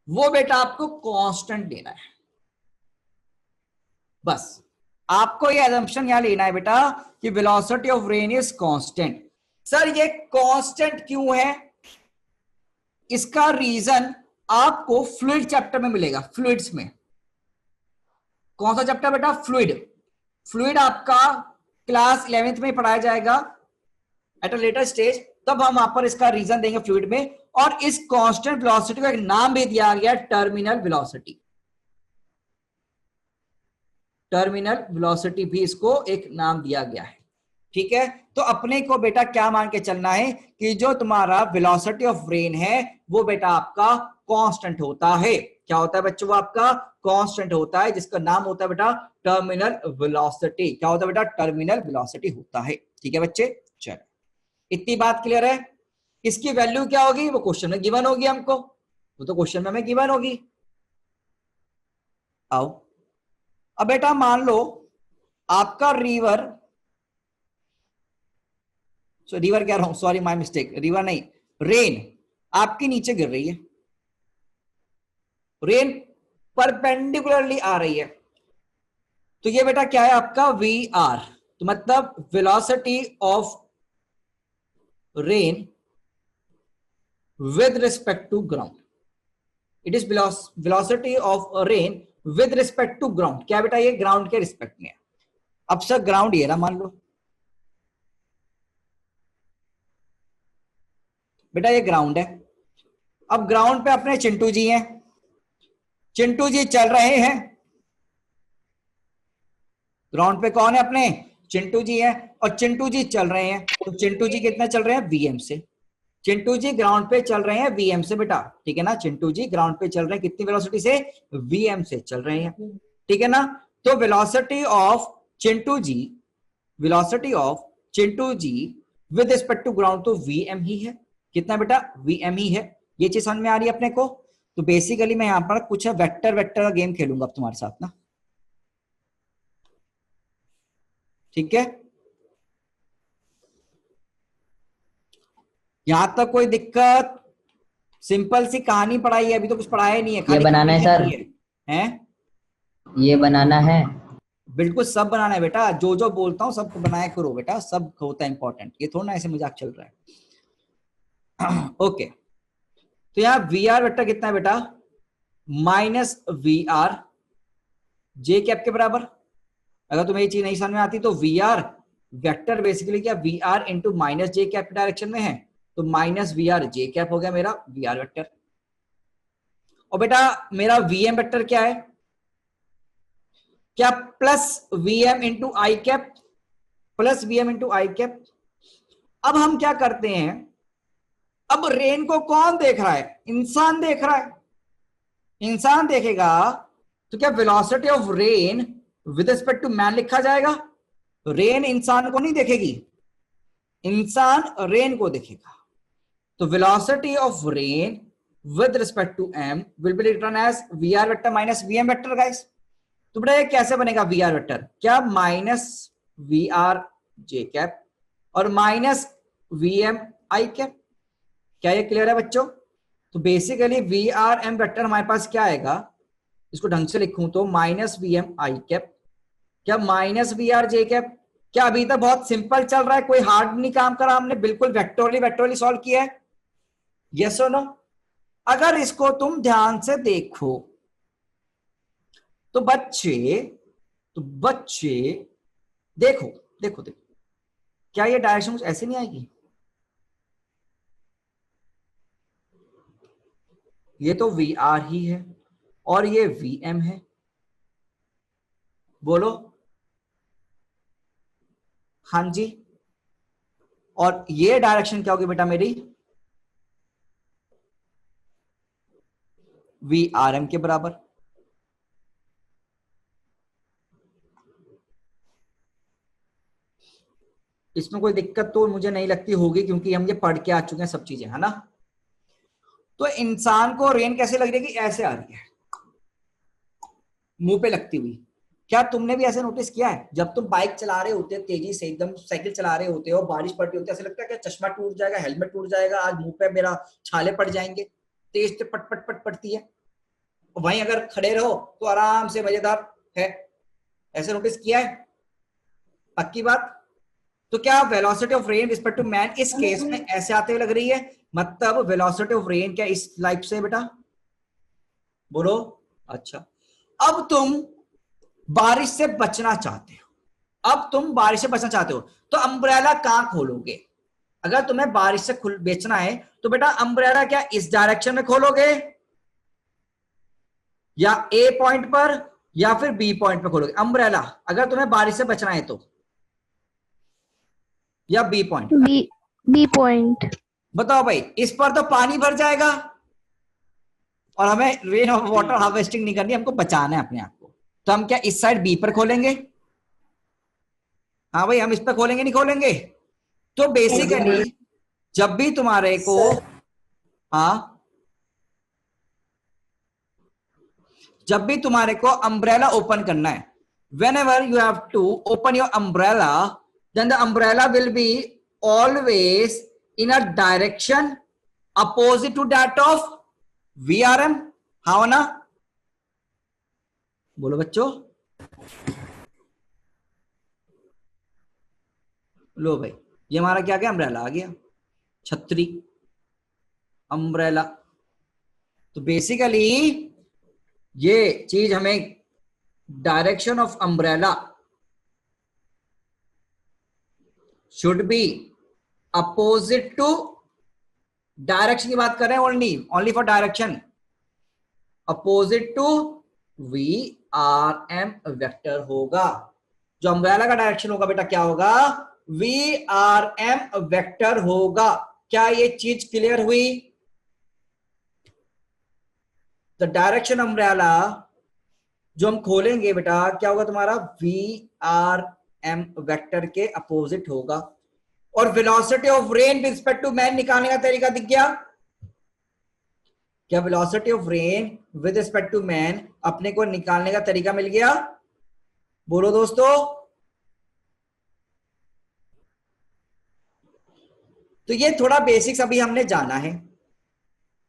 वो बेटा आपको कांस्टेंट देना है, बस आपको ये एजम्पशन यहां लेना है बेटा कि velocity of rain is constant. Sir ये कांस्टेंट क्यों है, इसका रीजन आपको फ्लूइड चैप्टर में मिलेगा। फ्लूइड्स में कौन सा चैप्टर बेटा? फ्लूइड। फ्लूइड आपका क्लास 11th में पढ़ाया जाएगा एट अ लेटर स्टेज, तब हम वहां पर इसका रीजन देंगे फ्लूइड में। और इस कांस्टेंट वेलोसिटी को एक नाम भी दिया गया, टर्मिनल वेलोसिटी। टर्मिनल वेलोसिटी भी इसको एक नाम दिया गया है, ठीक है? तो अपने को बेटा क्या मान के चलना है कि जो तुम्हारा वेलोसिटी ऑफ रेन है वो बेटा आपका कांस्टेंट होता है। क्या होता है बच्चों? वो आपका कांस्टेंट होता है, जिसका नाम होता है बेटा टर्मिनल वेलोसिटी। क्या होता है बेटा? टर्मिनल वेलोसिटी होता है। ठीक है बच्चे, चलो इतनी बात क्लियर है। इसकी वैल्यू क्या होगी वो क्वेश्चन में गिवन होगी हमको, वो तो क्वेश्चन में हमें गिवन होगी। आओ अब बेटा मान लो आपका रिवर, रिवर कह रहा हूं, सॉरी माय मिस्टेक, रिवर नहीं, रेन आपके नीचे गिर रही है, रेन परपेंडिकुलरली आ रही है, तो ये बेटा क्या है आपका वी आर। तो मतलब velocity of rain with respect to ground, it is velocity of rain with respect to ground. क्या बेटा? ये ग्राउंड के रिस्पेक्ट में है। अब सर ग्राउंड ये रहा मान लो बेटा, ये ग्राउंड है। अब ग्राउंड पे अपने चिंटू जी हैं, चिंटू जी चल रहे हैं, ग्राउंड पे कौन है? अपने चिंटू जी हैं, और चिंटू जी चल रहे हैं। तो चिंटू जी कितना चल रहे हैं? वीएम से। चिंटू जी ग्राउंड पे चल रहे हैं वीएम से बेटा, ठीक है ना? चिंटू जी ग्राउंड पे चल रहे हैं कितनी वेलोसिटी से? वीएम से चल रहे हैं, ठीक है ना? तो velocity of Chintu ji, velocity of Chintu ji with respect to ground तो वीएम ही है। कितना बेटा? वीएम ही है। ये चीज समझ में आ रही है अपने को? तो बेसिकली मैं यहां पर कुछ वेक्टर वेक्टर का गेम खेलूंगा अब तुम्हारे साथ ना, ठीक है? यहां तक कोई दिक्कत? सिंपल सी कहानी पढ़ाई है, अभी तो कुछ पढ़ाया नहीं है। ये बनाना है सर, हैं? ये बनाना है, बिल्कुल सब बनाना है बेटा, जो जो बोलता हूँ सब बनाया करो बेटा, सब होता है इंपॉर्टेंट, ये थोड़ा ना ऐसे मजाक चल रहा है। ओके, तो यहाँ वी आर वेक्टर कितना है बेटा? Minus V R J cap के बराबर। अगर तुम्हें ये चीज नहीं समझ में आती तो वी आर वेक्टर बेसिकली क्या? V R into minus J cap के डायरेक्शन में है, तो minus V R J cap हो गया मेरा वी आर वेक्टर। और बेटा मेरा वीएम वेक्टर क्या है? क्या? प्लस वीएम इंटू आई कैप, प्लस वीएम इंटू आई कैप। अब हम क्या करते हैं, अब रेन को कौन देख रहा है? इंसान देख रहा है। इंसान देखेगा तो क्या velocity of rain with respect to man लिखा जाएगा? रेन इंसान को नहीं देखेगी, इंसान रेन को देखेगा तो velocity of rain with respect to m will be written as vr vector minus vm vector guys. तो बेटा ये कैसे बनेगा vr वेक्टर, क्या माइनस vr j कैप और माइनस vm i कैप। क्या ये क्लियर है बच्चों? तो बेसिकली vrm वेक्टर हमारे पास क्या आएगा, इसको ढंग से लिखूं तो माइनस vm i कैप, क्या माइनस vr j कैप। क्या अभी तक बहुत सिंपल चल रहा है, कोई हार्ड नहीं काम करा हमने, बिल्कुल वेक्टोरली सॉल्व किया है, यस और नो। अगर इसको तुम ध्यान से देखो तो बच्चे देखो देखो देखो, क्या ये डायरेक्शन कुछ ऐसे नहीं आएगी? ये तो VR ही है और ये VM है, बोलो हाँ जी। और ये डायरेक्शन क्या होगी बेटा मेरी? VRM के बराबर। इसमें कोई दिक्कत तो मुझे नहीं लगती होगी क्योंकि हम ये पढ़ के आ चुके हैं सब चीजें, है ना। तो इंसान को रेन कैसे लग रही है कि ऐसे आ रही है, मुंह पे लगती हुई। क्या तुमने भी ऐसे नोटिस किया है, जब तुम बाइक चला रहे होते हो तेजी से, एकदम साइकिल चला रहे होते हो, बारिश पड़ रही होती है, ऐसे लगता है कि चश्मा टूट जाएगा, हेलमेट टूट जाएगा, आज मुंह पे मेरा छाले पड़ जाएंगे, तेज से पट पट पट पड़ती है। वहीं अगर खड़े रहो तो आराम से मजेदार है, ऐसे नोटिस किया है? पक्की बात। तो क्या velocity of rain respect to man इस केस में ऐसे आते हुए लग रही है, मतलब वेलोसिटी ऑफ रेन क्या इस लाइफ से बेटा, बोलो। अच्छा, अब तुम बारिश से बचना चाहते हो, तो अम्ब्रेला कहां खोलोगे? अगर तुम्हें बारिश से बेचना है तो बेटा अम्ब्रेला क्या इस डायरेक्शन में खोलोगे या ए पॉइंट पर या फिर बी पॉइंट पर खोलोगे अम्ब्रेला, अगर तुम्हें बारिश से बचना है तो, या बी पॉइंट? B point. बताओ भाई, इस पर तो पानी भर जाएगा और हमें रेन और वाटर हार्वेस्टिंग नहीं करनी, हमको बचाना है अपने आप को। तो हम क्या इस साइड बी पर खोलेंगे? हाँ भाई, हम इस पर खोलेंगे नहीं खोलेंगे? तो बेसिकली जब भी तुम्हारे को जब भी तुम्हारे को अम्ब्रेला ओपन करना है, whenever you have to open your umbrella, then the umbrella will be always in a direction opposite to that of VRM, हाँ ना? बोलो बच्चों। लो भाई, ये हमारा क्या गया, अम्ब्रेला आ गया, छतरी, अम्ब्रेला। तो बेसिकली ये चीज हमें direction of umbrella should be opposite to, direction की बात कर रहे हैं, only for direction, opposite to VRM vector होगा। जो अम्ब्रेला का डायरेक्शन होगा बेटा क्या होगा, VRM वेक्टर होगा। क्या ये चीज क्लियर हुई? द डायरेक्शन अम्ब्रेला जो हम खोलेंगे बेटा क्या होगा तुम्हारा, VRM वेक्टर के अपोजिट होगा। और velocity of rain with respect to man निकालने का तरीका दिख गया क्या? Velocity of rain with respect to man अपने को निकालने का तरीका मिल गया, बोलो दोस्तों। तो ये थोड़ा बेसिक्स अभी हमने जाना है,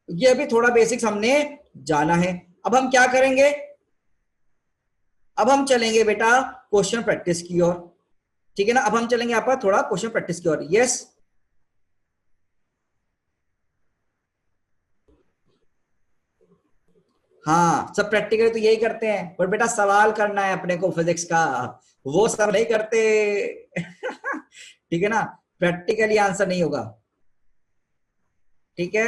ये अभी थोड़ा बेसिक्स हमने जाना है। अब हम क्या करेंगे, अब हम चलेंगे बेटा क्वेश्चन प्रैक्टिस की ओर, ठीक है ना। अब हम चलेंगे यहाँ पर थोड़ा क्वेश्चन प्रैक्टिस की ओर, यस। हाँ, सब प्रैक्टिकल तो यही करते हैं, पर बेटा सवाल करना है अपने को फिजिक्स का, वो सब नहीं करते ठीक है ना, प्रैक्टिकली आंसर नहीं होगा, ठीक है।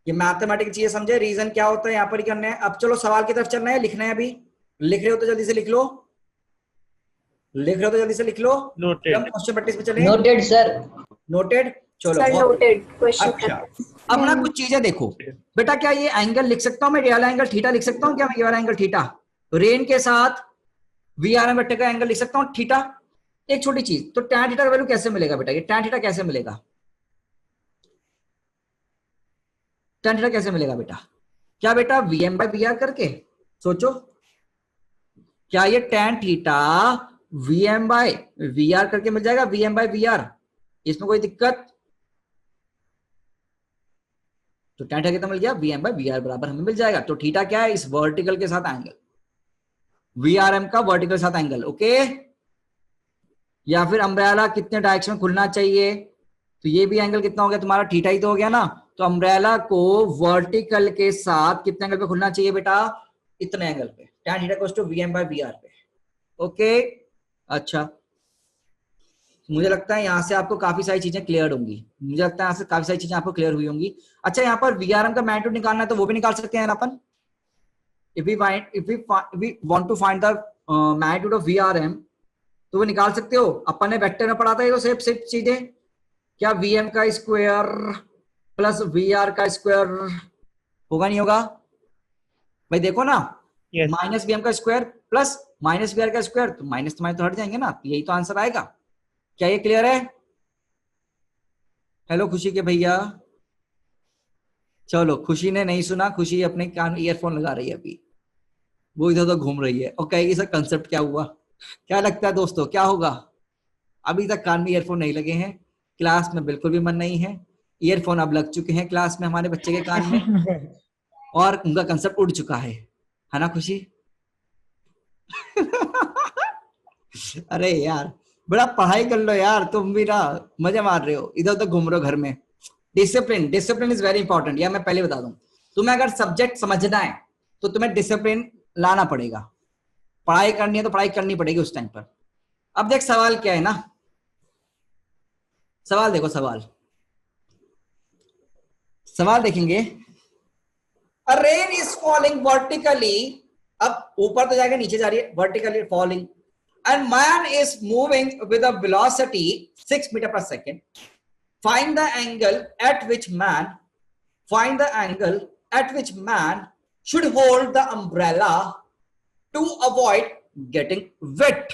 ये मैथमेटिक्स चीजें समझे, रीजन क्या होता है यहाँ पर ही करना है। अब चलो सवाल की तरफ चलना है, लिखना है। अभी लिख रहे हो तो जल्दी से लिख लो, नोटेड। क्वेश्चन प्रैक्टिस पे चले। Noted sir. नोटेड, चलो नोटेड क्वेश्चन। अच्छा, अब ना कुछ चीजें देखो बेटा, क्या ये एंगल लिख सकता हूं मैं, ये वाला एंगल थीटा लिख सकता हूं क्या? मैं ये वाला एंगल थीटा, रेन के साथ VRM वेक्टर का एंगल लिख सकता हूं थीटा? एक छोटी चीज, तो tan थीटा का वैल्यू कैसे मिलेगा बेटा? ये tan थीटा कैसे मिलेगा? tan थीटा कैसे मिलेगा बेटा? क्या बेटा Vm बाय वी आर करके? सोचो, क्या ये tan theta Vm by V R करके मिल जाएगा? Vm बाय वी आर, इसमें कोई दिक्कत? तो tan थीटा कितना मिल गया? Vm बाय वी आर बराबर हमें मिल जाएगा। तो थीटा क्या है? इस वर्टिकल के साथ एंगल, VRM का वर्टिकल के साथ एंगल। ओके, या फिर अम्ब्रेला कितने डायरेक्शन में खुलना चाहिए? तो ये भी एंगल कितना हो गया तुम्हारा? थीटा ही तो हो गया ना। तो अम्ब्रेला को वर्टिकल के साथ कितने एंगल पे खुलना चाहिए बेटा? इतने एंगल पे। tan theta equals to Vm by V R पे। ओके, अच्छा, मुझे लगता है यहां से आपको काफी सारी चीजें क्लियर होंगी। मुझे लगता है यहां से काफी सारी चीजें आपको क्लियर हुई होंगी। अच्छा, यहाँ पर VRM का मैग्नीट्यूड निकालना है तो वो भी निकाल सकते हैं अपन। if we want to find the magnitude of VRM, तो वो निकाल सकते हो। अपन ने वेक्टर में पढ़ा था ये तो सिर्फ चीजें, क्या Vm का स्क्वायर प्लस VR का स्क्वायर होगा नहीं होगा? भाई देखो ना, माइनस Vm का स्क्वायर प्लस माइनस VR का स्क्वायर, तो माइनस तो हट जाएंगे ना, यही तो आंसर आएगा। क्या ये क्लियर है? हेलो खुशी के भैया, चलो खुशी ने नहीं सुना, खुशी अपने कान ईयरफोन लगा रही है अभी, वो इधर उधर घूम रही है और कहेगी सर कंसेप्ट क्या हुआ। क्या लगता है दोस्तों क्या होगा? अभी तक कान में ईयरफोन नहीं लगे हैं, क्लास में बिल्कुल भी मन नहीं है, ईयरफोन अब लग चुके हैं क्लास में हमारे बच्चे के कान में और उनका कंसेप्ट उड़ चुका है ना खुशी? अरे यार बड़ा पढ़ाई कर लो यार, तुम भी ना मजे मार रहे हो, इधर उधर घूम रहे हो घर में। Discipline, discipline is very important, या मैं पहले बता दूं, तुम्हें अगर सब्जेक्ट समझना है तो तुम्हें डिसिप्लिन लाना पड़ेगा। पढ़ाई करनी है तो पढ़ाई करनी पड़ेगी उस टाइम पर। अब देख सवाल क्या है ना, सवाल देखो, सवाल देखेंगे। A rain is falling vertically, अब ऊपर तो जाएगा नीचे जा रही है, vertically falling, and man is moving with a velocity 6 meter per second. Find the angle at which man should hold the umbrella to avoid getting wet.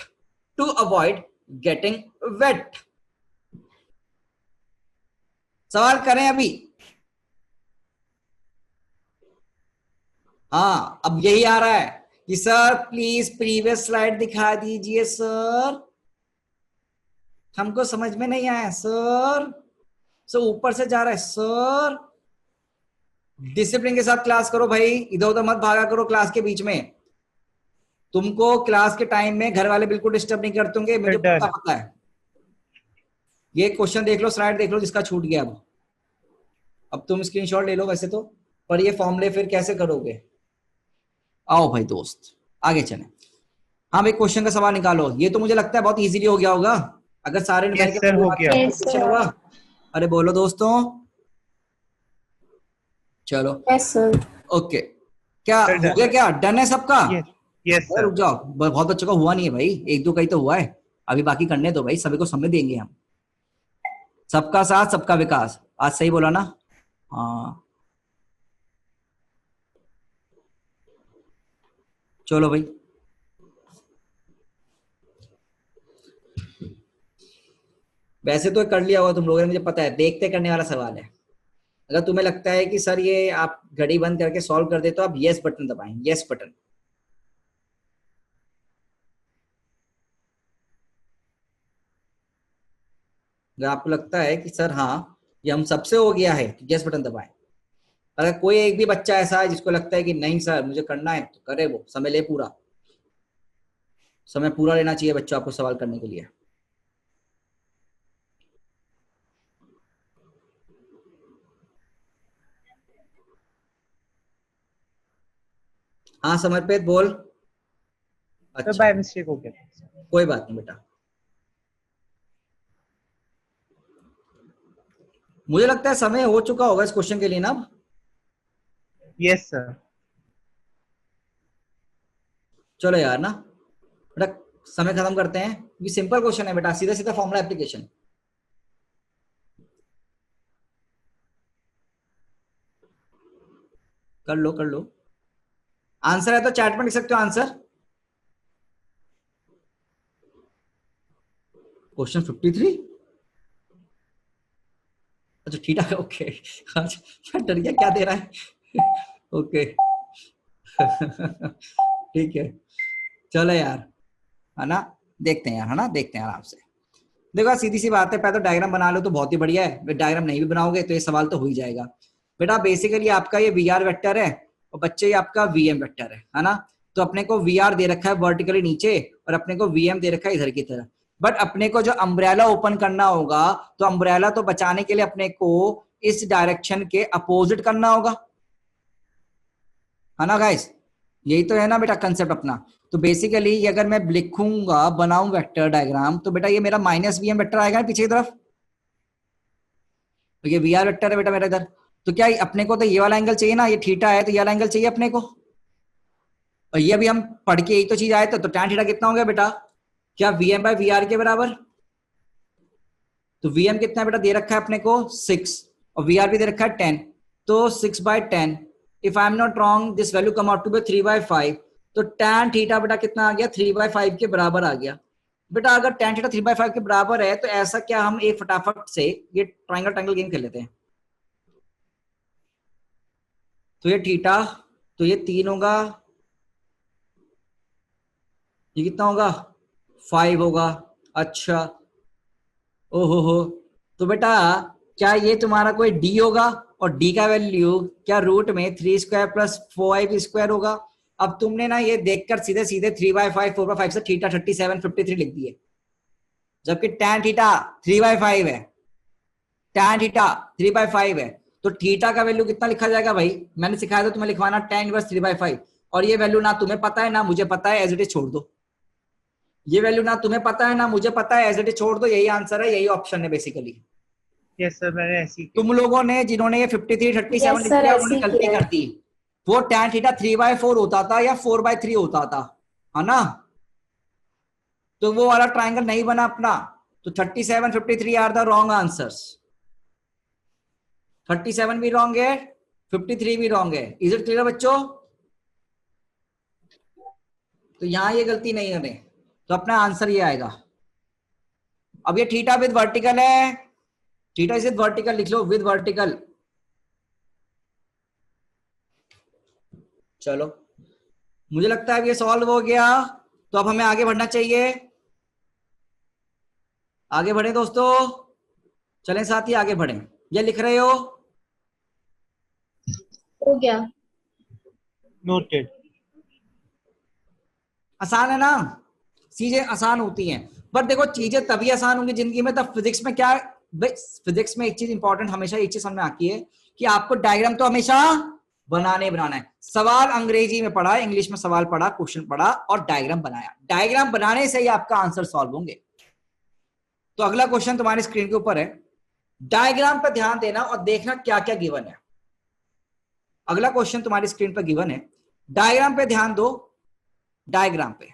सवाल करें अभी? हाँ, अब यही आ रहा है कि सर प्लीज प्रीवियस स्लाइड दिखा दीजिए सर, हमको समझ में नहीं आया सर, ऊपर से जा रहा है सर। डिसिप्लिन के साथ क्लास करो भाई, इधर उधर मत भागा करो क्लास के बीच में। तुमको क्लास के टाइम में घर वाले बिल्कुल डिस्टर्ब नहीं करते होंगे, मुझे पता है। ये क्वेश्चन देख लो, स्लाइड देख लो जिसका छूट गया। अब तुम स्क्रीनशॉट ले लो वैसे तो, पर ये फॉर्मूले फिर कैसे करोगे? आओ भाई दोस्त आगे चले। हाँ भाई, क्वेश्चन का सवाल निकालो। ये तो मुझे लगता है बहुत इजीली हो गया होगा अगर सारे हो गया होगा। अरे बोलो दोस्तों, चलो ओके, क्या हो गया? क्या डन है सबका? यस रुक जाओ, बहुत बच्चों का हुआ नहीं है भाई, एक दो का ही तो हुआ है, अभी बाकी करने दो भाई, सभी को समय देंगे हम। सबका साथ सबका विकास, आज सही बोला ना? हाँ चलो भाई, वैसे तो कर लिया होगा तुम लोगों ने, मुझे पता है, देखते करने वाला सवाल है। अगर तुम्हें लगता है कि सर ये आप घड़ी बंद करके सॉल्व कर दे तो आप यस बटन दबाएं, यस बटन। अगर आपको लगता है कि सर हाँ ये हम सबसे हो गया है तो यस बटन दबाएं। अगर कोई एक भी बच्चा ऐसा है जिसको लगता है कि नहीं सर मुझे करना है तो करे, वो समय ले, पूरा समय पूरा लेना चाहिए बच्चों आपको सवाल करने के लिए। हाँ समर्पित बोल। अच्छा बाय मिस्टेक हो गया, कोई बात नहीं बेटा, मुझे लगता है समय हो चुका होगा इस क्वेश्चन के लिए ना। Yes sir. चलो यार ना बेटा, समय खत्म करते हैं, ये सिंपल क्वेश्चन है बेटा, सीधा सीधा फॉर्मूला एप्लीकेशन। कर लो, आंसर है तो चैट में लिख सकते हो आंसर। क्वेश्चन 53। अच्छा थीटा का, ओके। अच्छा मैं डर गया क्या दे रहा है। ओके। ठीक है, चलो यार, है ना, देखते हैं यार, है ना, देखते हैं आराम से। देखो सीधी सी बात है, पहले तो डायग्राम बना लो तो बहुत ही बढ़िया है, फिर डायग्राम नहीं भी बनाओगे तो ये सवाल तो हो ही जाएगा। बेटा बेसिकली आपका ये वी आर वेक्टर है और बच्चे ये आपका वी एम वेक्टर है ना। तो अपने को वी आर दे रखा है वर्टिकली नीचे और अपने को वी एम दे रखा है इधर की तरफ। बट अपने को जो अम्ब्रेला ओपन करना होगा तो अम्ब्रेला तो बचाने के लिए अपने को इस डायरेक्शन के अपोजिट करना होगा, है ना गाइस। यही तो है ना बेटा कंसेप्ट अपना। तो बेसिकली अगर मैं लिखूंगा बनाऊं वेक्टर डायग्राम तो बेटा ये मेरा माइनस वी एम वेक्टर आएगा पीछे की तरफ, तो ये वी आर वेक्टर है बेटा मेरा इधर। तो क्या अपने को तो ये वाला एंगल चाहिए ना, ये थीटा है तो ये वाला एंगल चाहिए अपने को। और ये अभी हम पढ़ के यही तो चीज आए तो tan थीटा कितना हो गया बेटा, क्या V M by V R के बराबर। तो वी एम कितना बेटा दे रखा है अपने को 6 और वी आर भी दे रखा है 10, तो 6/10। If I am not wrong this value come out to be 3/5। तो tan थीटा बेटा कितना आ गया 3/5 के बराबर आ गया। बेटा अगर tan थीटा 3/5 के बराबर है तो ऐसा क्या हम एक फटाफट से ये ट्राइंगल ट्राइंगल गेम खेल लेते हैं। तो ये थीटा, तो ये 3 होगा, ये कितना होगा 5 होगा। अच्छा ओहो हो, तो बेटा क्या ये तुम्हारा कोई डी होगा और डी का वैल्यू क्या रूट में 3² प्लस 4i² होगा। अब तुमने ना ये देखकर सीधे सीधे 3/5 4/5 से थीटा 3753 लिख दिए, जबकि tan थीटा 3/5 है, tan थीटा 3/5 है। तो थीटा का वैल्यू कितना लिखा जाएगा भाई, मैंने सिखाया था तुम्हें लिखवाना tan इनवर्स 3/5। और ये वैल्यू ना तुम्हें पता है ना मुझे पता है, एज इट इज छोड़ दो। ये वैल्यू ना तुम्हें पता है ना मुझे पता है, एज इट इज छोड़ दो, यही आंसर है, यही ऑप्शन है बेसिकली। यस सर, मैंने ऐसी तुम लोगों ने जिन्होंने ये 53 37 यस लिख सर, दिया ऐसे उन्होंने ही गलती किया है। कर दी। वो tan थीटा 3/4 होता था या 4/3 होता था, है ना। तो वो वाला ट्राइंगल नहीं बना अपना। तो 37 53 आर द रॉन्ग आंसर्स। 37 भी रॉन्ग है, 53 भी रॉन्ग है। इज इट क्लियर बच्चों। तो यहां ये गलती नहीं हमें, तो अपना आंसर ये आएगा। अब ये थीटा विद वर्टिकल है, थीटा इज वर्टिकल लिख लो, विद वर्टिकल। चलो मुझे लगता है अब ये सॉल्व हो गया, तो अब हमें आगे बढ़ना चाहिए। आगे बढ़े दोस्तों, चलें साथी आगे बढ़े। ये लिख रहे हो, हो गया। नोटेड। आसान है ना, चीजें आसान होती हैं। पर देखो चीजें तभी आसान होंगी जिंदगी में तब फिजिक्स में क्या, फिजिक्स में एक चीज इंपॉर्टेंट हमेशा एक चीज समझ में आती है कि आपको डायग्राम तो हमेशा बनाना है। सवाल अंग्रेजी में पढ़ा, इंग्लिश में सवाल पढ़ा, क्वेश्चन पढ़ा और डायग्राम बनाया, डायग्राम बनाने से ही आपका आंसर सॉल्व होंगे। तो अगला क्वेश्चन तुम्हारी स्क्रीन के ऊपर है, डायग्राम पर ध्यान देना और देखना क्या क्या गिवन है। अगला क्वेश्चन तुम्हारी स्क्रीन पर गिवन है, डायग्राम पे ध्यान दो, डायग्राम पे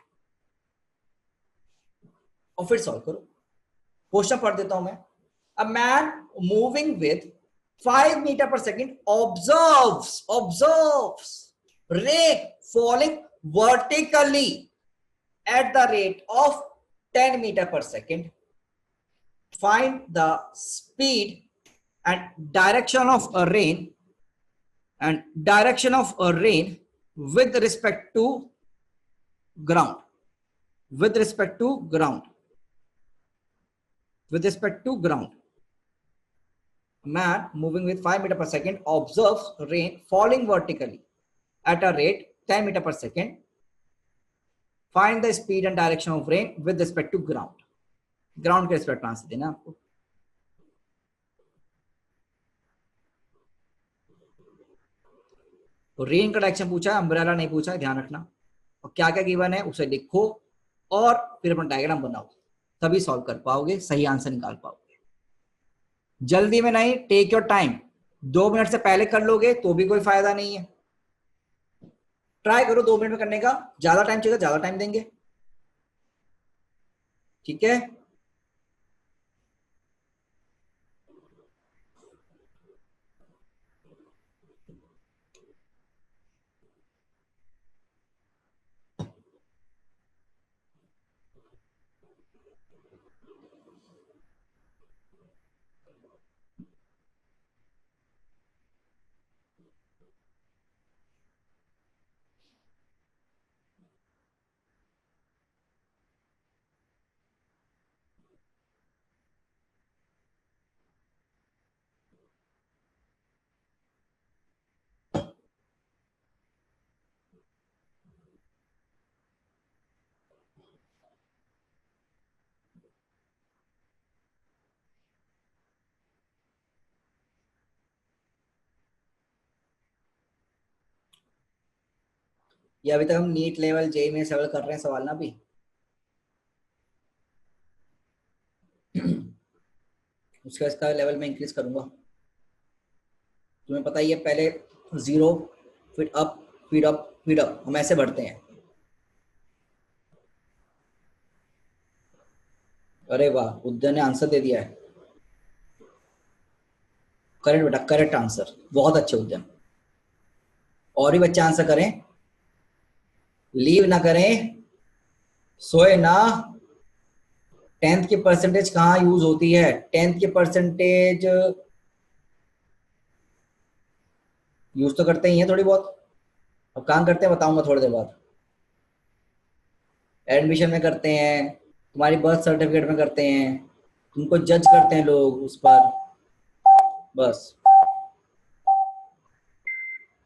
और फिर सॉल्व करो। क्वेश्चन पढ़ देता हूं मैं। A man moving with 5 metre per second observes ray falling vertically at the rate of 10 meter per second. Find the speed and direction of a rain with respect to ground. With respect to ground. Man moving with 5 meter per second observes rain falling vertically at a rate 10 meter per second. Find the speed and direction of rain with respect to ground. Ground के respect में answer देना आपको। तो rain का direction पूछा है, umbrella नहीं पूछा है, ध्यान रखना। और क्या क्या गिवन है उसे लिखो और फिर अपना डायग्राम बनाओ, तभी सॉल्व कर पाओगे, सही आंसर निकाल पाओगे। जल्दी में नहीं, टेक योर टाइम। 2 मिनट से पहले कर लोगे तो भी कोई फायदा नहीं है। ट्राई करो 2 मिनट में करने का, ज्यादा टाइम चाहिए ज्यादा टाइम देंगे, ठीक है। ये अभी तक हम नीट लेवल जेई में सवाल कर रहे हैं, सवाल ना भी। उसका इसका लेवल में इंक्रीज करूंगा। तुम्हें पता ही है, पहले 0 फिर अप फिर अप फिर अप, हम ऐसे बढ़ते हैं। अरे वाह, उद्यन ने आंसर दे दिया है। करेक्ट बेटा, करेक्ट आंसर, बहुत अच्छे उद्यन। और भी बच्चे आंसर करें, लीव ना करें, सोए ना। 10th की परसेंटेज कहाँ यूज होती है? 10th की परसेंटेज यूज तो करते ही हैं थोड़ी बहुत। अब कहाँ करते हैं बताऊंगा थोड़ी देर बाद। एडमिशन में करते हैं, तुम्हारी बर्थ सर्टिफिकेट में करते हैं, तुमको जज करते हैं लोग उस पर। बस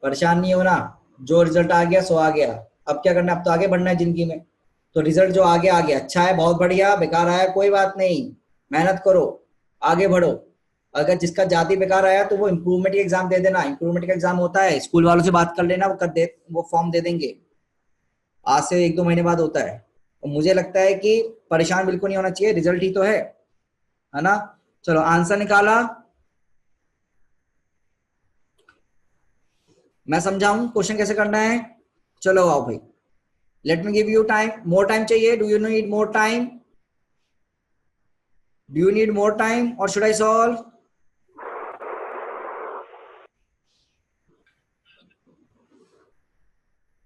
परेशान नहीं होना, जो रिजल्ट आ गया सो आ गया। अब क्या करना है? अब तो आगे बढ़ना है जिंदगी में। तो रिजल्ट जो आ गया, अच्छा है, बहुत बढ़िया। बेकार आया कोई बात नहीं, मेहनत करो, आगे बढ़ो। अगर जिसका ज्यादा बेकार आया तो वो इम्प्रूवमेंट का एग्जाम दे देना। इम्प्रूवमेंट का एग्जाम होता है, स्कूल वालों से बात कर लेना, वो फॉर्म दे देंगे। आज से 1-2 महीने बाद होता है। और मुझे लगता है कि परेशान बिल्कुल नहीं होना चाहिए, रिजल्ट ही तो है ना। चलो आंसर निकाला, मैं समझाऊं क्वेश्चन कैसे करना है। चलो आओ भाई, let me give you time. More time चाहिए? Do you need more time? Do you need more time or should I solve?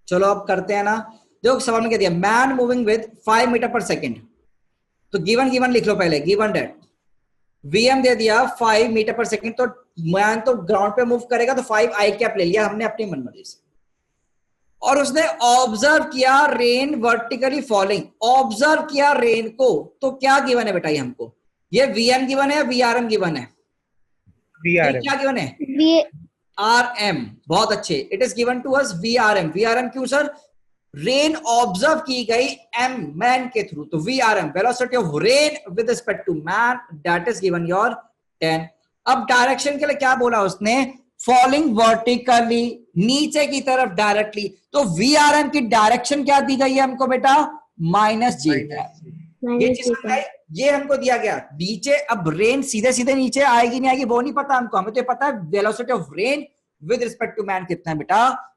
चलो अब करते हैं ना। देखो सवाल में क्या दिया, man moving with 5 metre per second. तो गिवन लिख लो पहले, गिवन डेट वीएम दे दिया 5 मीटर पर सेकेंड। तो मैन तो ग्राउंड पे मूव करेगा, तो 5 आई कैप ले लिया हमने अपनी मनमर्जी से। और उसने ऑब्जर्व किया रेन वर्टिकली फॉलिंग, ऑब्जर्व किया रेन को। तो क्या गिवन है बेटा ये हमको? ये वीएम गिवन है या वीआरएम गिवन है? क्या गिवन है? आरएम। बहुत अच्छे, it is given to us VRM. VRM क्यों सर? रेन ऑब्जर्व की गई एम मैन के थ्रू, तो VRM velocity of rain with respect to man, that is given your 10। अब डायरेक्शन के लिए क्या बोला उसने? फॉलिंग वर्टिकली, नीचे की तरफ डायरेक्टली। तो वीआरएम की डायरेक्शन क्या दी गई है हमको बेटा? -j। ये हमको दिया गया नीचे। अब रेन सीधे सीधे नीचे आएगी नहीं आएगी वो नहीं पता हमको, हमें तो पता है velocity of rain with respect to man कितना है बेटा?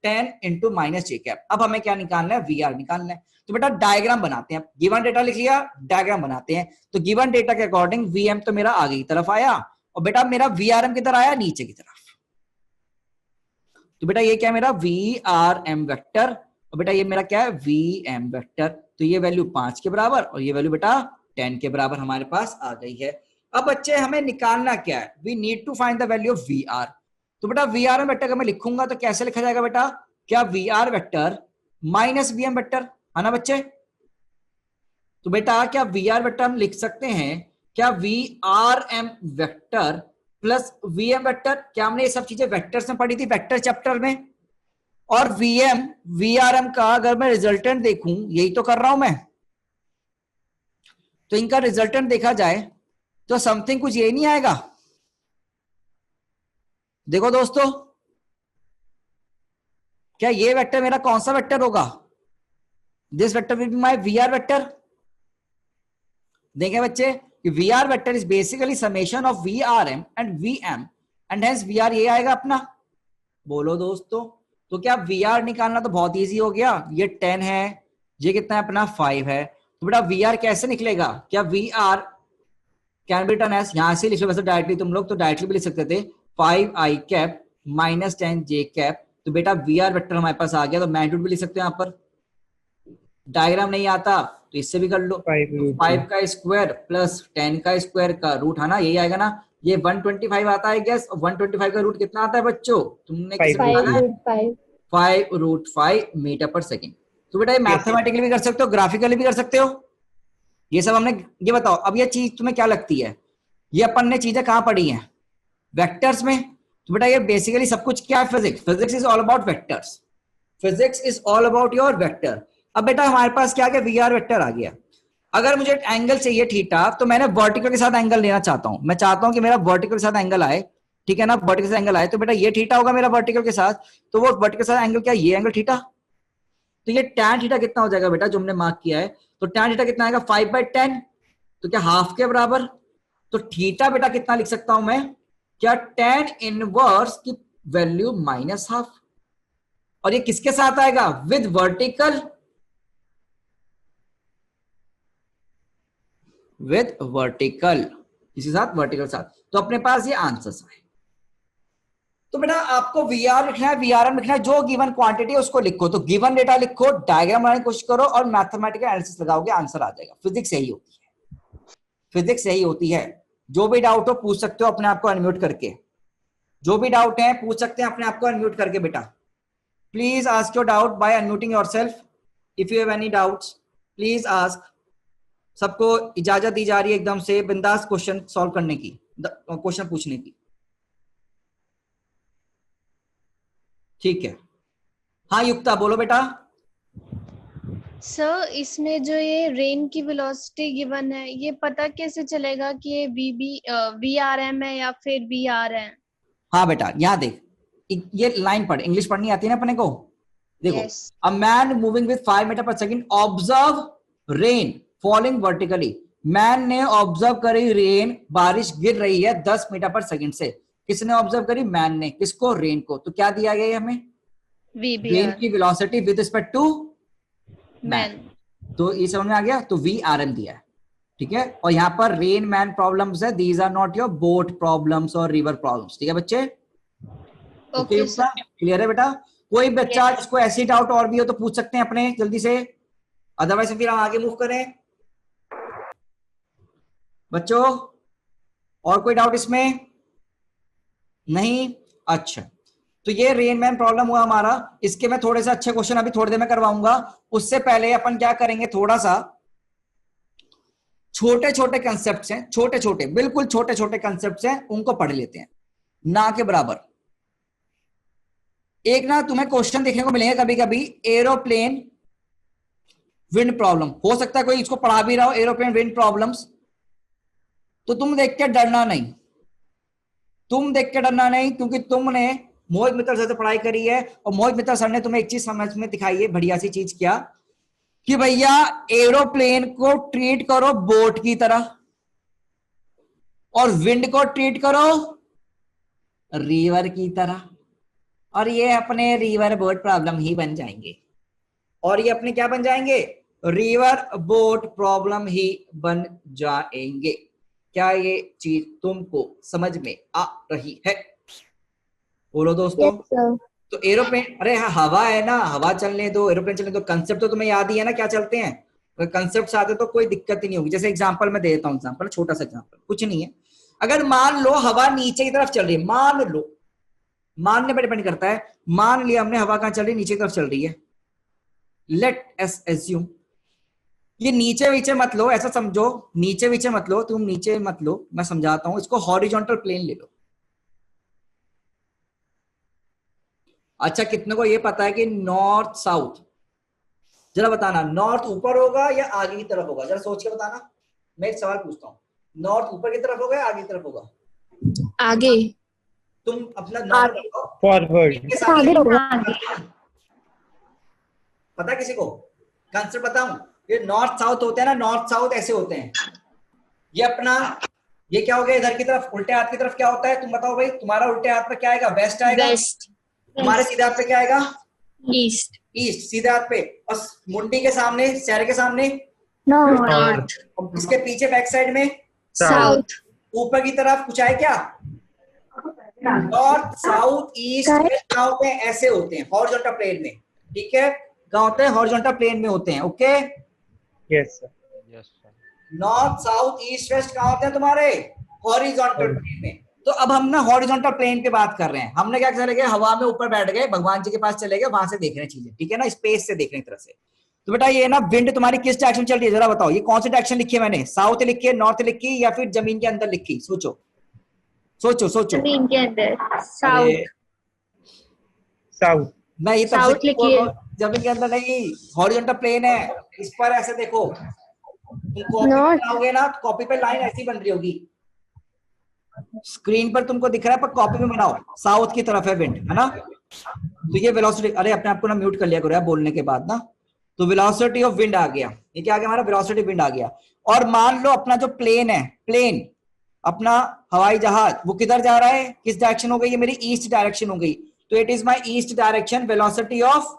10 into -j कैप। अब हमें क्या निकालना है? वीआर निकालना है। तो बेटा डायग्राम बनाते हैं। गिवन डेटा लिख लिया, डायग्राम बनाते हैं। तो गिवन डेटा के अकॉर्डिंग वीएम तो मेरा आगे की तरफ आया, और बेटा मेरा वीआरएम किधर आया? नीचे की तरफ। तो बेटा ये क्या है मेरा? वीआरएम वेक्टर, और बेटा ये मेरा क्या है? VM vector. तो ये वैल्यू 5 के बराबर और ये वैल्यू बेटा 10 के बराबर हमारे पास आ गई है। अब बच्चे हमें निकालना क्या है? We need to find the value of V R. तो बेटा वी आर वेक्टर का मैं लिखूंगा तो कैसे लिखा जाएगा बेटा? क्या V R vector minus V M vector, है ना बच्चे? तो बेटा क्या वी आर वेक्टर हम लिख सकते हैं? क्या V R M vector plus V M vector? क्या हमने ये सब चीजें वेक्टर्स में पढ़ी थी, वेक्टर चैप्टर में? और वीएम वी आर एम का अगर मैं रिजल्टेंट देखूं, यही तो कर रहा हूं मैं, तो इनका रिजल्टेंट देखा जाए तो समथिंग कुछ यही नहीं आएगा। देखो दोस्तों, क्या ये वेक्टर मेरा कौन सा वेक्टर होगा? This vector will be my V R vector. देखें बच्चे, V R vector is basically summation of V R M and V M, and hence V R ये आएगा अपना। बोलो दोस्तों, तो क्या वी आर निकालना तो बहुत इजी हो गया। ये 10 है, ये कितना है अपना? 5 है। तो बेटा वी आर कैसे निकलेगा? क्या V R can be written as, यहां से लिख लो वैसे डायरेक्टली तुम लोग तो डायरेक्टली भी लिख सकते थे 5 आई कैप माइनस 10 जे कैप। तो बेटा वी आर वेक्टर हमारे पास आ गया, तो मैग्नीट्यूड भी लिख सकते हो। यहां पर डायग्राम नहीं आता तो इससे भी कर लो। 5 5 का स्क्वायर प्लस 10 का स्क्वायर का रूट है ना, यही आएगा ना। ये 125 आता है गैस, 125 का रूट कितना आता है बच्चों, तुमने किसे 5 निकाला है? 5 5√5 मीटर पर सेकेंड। तो बेटा ये Yes, मैथमेटिकली भी कर सकते हो, ग्राफिकली भी कर सकते हो, ये सब हमने। ये बताओ अब ये चीज तुम्हें क्या लगती है, ये अपन ने चीजें कहाँ पढ़ी हैं, वेक्टर्स में। तो बेटा ये बेसिकली सब कुछ क्या है, physics, physics is all about vectors, physics is all about your vector. अब बेटा हमारे पास क्या आ गया, वीआर वेक्टर आ गया। अगर मुझे एंगल चाहिए थीटा, तो मैंने वर्टिकल के साथ एंगल लेना चाहता हूं, मैं चाहता हूं कि मेरा वर्टिकल के साथ एंगल आए, ठीक है ना, वर्टिकल से एंगल आए, तो बेटा ये थीटा होगा मेरा वर्टिकल के साथ। तो वो वर्टिकल के साथ एंगल क्या, ये एंगल थीटा। तो ये tan थीटा कितना हो जाएगा बेटा, जो हमने मार्क किया है, तो tan थीटा कितना आएगा 5/10, तो क्या हाफ के बराबर। तो थीटा बेटा कितना लिख सकता हूं मैं, क्या tan इनवर्स की वैल्यू -12, और ये किसके साथ आएगा, विद वर्टिकल, विद वर्टिकल, किसी साथ, वर्टिकल साथ। तो अपने पास ये आंसर्स आए। तो बेटा आपको वीआर लिखना है, वीआरएम लिखना है, जो गिवन क्वांटिटी है उसको लिखो, तो गिवन डेटा लिखो, डायग्राम बनाने की कोशिश करो और मैथमेटिकल एनालिसिस लगाओगे, आंसर आ जाएगा। फिजिक्स यही होती है, फिजिक्स यही होती है। जो भी डाउट हो पूछ सकते हो अपने आप को अनम्यूट करके, जो भी डाउट है पूछ सकते हैं अपने आप को अनम्यूट करके। बेटा please ask your doubt by unmuting yourself, if you have any doubts please ask. सबको इजाजत दी जा रही है एकदम से बिंदास क्वेश्चन सॉल्व करने की, क्वेश्चन पूछने की, ठीक है। हाँ युक्ता बोलो बेटा। सर इसमें जो ये रेन की वेलोसिटी गिवन है, ये पता कैसे चलेगा कि ये वीआरएम है या फिर वीआर है? हाँ बेटा यहाँ देख, ये लाइन पढ़, इंग्लिश पढ़नी आती है ना अपने को। देखो, Yes. A man moving with 5 metre per second observe rain falling vertically. Man ने ऑब्जर्व करी रेन, बारिश गिर रही है 10 मीटर पर सेकेंड से। किसने ऑब्जर्व करी, मैन ने। किसको, रेन को। तो क्या दिया गया है हमें, रेन की velocity with respect to man. तो ये समझ में आ गया, तो वी आर एम दिया है, ठीक है। और यहाँ पर रेन मैन प्रॉब्लम्स है, these are not your boat problems और रिवर प्रॉब्लम्स, ठीक है बच्चे। ओके सर, क्लियर है बेटा। कोई बच्चा जिसको ऐसी डाउट और भी हो तो पूछ सकते हैं अपने जल्दी से, अदरवाइज फिर हम आगे मूव करें बच्चों। और कोई डाउट इसमें नहीं, अच्छा। तो ये रेन मैन प्रॉब्लम हुआ हमारा। इसके मैं थोड़े से अच्छे क्वेश्चन अभी थोड़ी देर में करवाऊंगा। उससे पहले अपन क्या करेंगे, थोड़ा सा छोटे छोटे कंसेप्ट्स हैं, छोटे छोटे, बिल्कुल छोटे छोटे कंसेप्ट्स हैं, उनको पढ़ लेते हैं, ना के बराबर। एक ना तुम्हें क्वेश्चन देखने को मिलेंगे कभी कभी, एरोप्लेन विंड प्रॉब्लम, हो सकता है कोई इसको पढ़ा भी रहा हो, एरोप्लेन विंड प्रॉब्लम्स। तो तुम देख के डरना नहीं, तुम देख के डरना नहीं, क्योंकि तुमने मोहित मित्तल सर से पढ़ाई करी है, और मोहित मित्तल सर ने तुम्हें एक चीज समझ में दिखाई है, बढ़िया सी चीज, क्या कि भैया एरोप्लेन को ट्रीट करो बोट की तरह, और विंड को ट्रीट करो रिवर की तरह, और ये अपने रिवर बोट प्रॉब्लम ही बन जाएंगे, और ये अपने क्या बन जाएंगे, रिवर बोट प्रॉब्लम ही बन जाएंगे। क्या ये चीज तुमको समझ में आ रही है, बोलो दोस्तों। Yes sir. तो एरोप्लेन, अरे हाँ हवा है ना, हवा चलने दो, एरोप्लेन चलने दो, कंसेप्ट तो तुम्हें याद ही है ना क्या चलते हैं। अगर कंसेप्ट आते तो कोई दिक्कत ही नहीं होगी। जैसे एग्जांपल मैं दे देता हूँ, एग्जांपल, छोटा सा एग्जांपल, कुछ नहीं है। अगर मान लो हवा नीचे की तरफ चल रही है, मान लो, मानने पर डिपेंड करता है, मान लिया हमने हवा कहां चल रही है, नीचे की तरफ चल रही है, लेट अस एज्यूम। ये नीचे नीचे मत लो, ऐसा समझो, नीचे नीचे मत लो, तुम नीचे मत लो, मैं समझाता हूं इसको, हॉरिजॉन्टल प्लेन ले लो। अच्छा कितने को ये पता है कि नॉर्थ साउथ, जरा बताना, नॉर्थ ऊपर होगा या आगे की तरफ होगा, जरा सोच के बताना। मैं एक सवाल पूछता हूँ, नॉर्थ ऊपर की तरफ होगा या आगे की तरफ होगा? आगे। तुम अपना नॉर्थ बताओ। फॉरवर्ड। आगे होगा। पता है किसी को कंसेप्ट बताऊं? ये नॉर्थ साउथ होते हैं ना, नॉर्थ साउथ ऐसे होते हैं। ये अपना, ये क्या हो गया इधर की तरफ, उल्टे हाथ की तरफ क्या होता है, तुम बताओ भाई, तुम्हारा उल्टे हाथ पे क्या आएगा, वेस्ट आएगा। वेस्ट। तुम्हारे सीधे हाथ पे क्या आएगा, ईस्ट। ईस्ट, सीधे हाथ पे। और मुंडी के सामने, चेहरे के सामने, नॉर्थ। इसके पीछे बैक साइड में, साउथ। ऊपर की तरफ कुछ आए क्या, नॉर्थ साउथ ईस्ट क्या होते हैं, ऐसे होते हैं हॉरिजॉन्टल प्लेन में, ठीक है, क्या होते हैं, हॉरिजॉन्टल प्लेन में होते हैं, okay. Yes, sir. Yes sir. North south east west कहाँ होते हैं तुम्हारे? हॉरिजॉन्टल प्लेन में। तो अब हम ना हॉरिजॉन्टल प्लेन पे बात कर रहे हैं। हमने क्या चले गए, हवा में ऊपर बैठ गए, भगवान जी के पास चले गए, वहां से देख रहे हैं चीजें, ठीक है ना, स्पेस से देख रहे हैं तरह से। तो बेटा ये ना विंड तुम्हारी किस डायरेक्शन चल रही है जरा बताओ, ये कौन सी डायरेक्शन लिखी है मैंने? साउथ लिखी है, नॉर्थ लिखी, या फिर जमीन के अंदर लिखी? सोचो सोचो सोचो। जमीन के अंदर अरे, साउथ। South. मैं ये तब South से लिखी है। जमीन के अंदर नहीं, हॉरिजॉन्टल प्लेन है, इस पर ऐसे देखो, तुम कॉपी North. बनाओगे ना, कॉपी पे लाइन ऐसी बन रही होगी, स्क्रीन पर तुमको दिख रहा है पर कॉपी में बनाओ, साउथ की तरफ है विंड, है ना। तो ये वेलोसिटी, अरे अपने आप को ना म्यूट कर लिया करो यार बोलने के बाद ना। तो वेलोसिटी ऑफ विंड आ गया, ये क्या आ गया हमारा? वेलोसिटी विंड आ गया। और मान लो अपना जो प्लेन है, प्लेन अपना हवाई जहाज, वो किधर जा रहा है, किस डायरेक्शन हो गई? ये मेरी ईस्ट डायरेक्शन हो गई, तो it is my east direction velocity of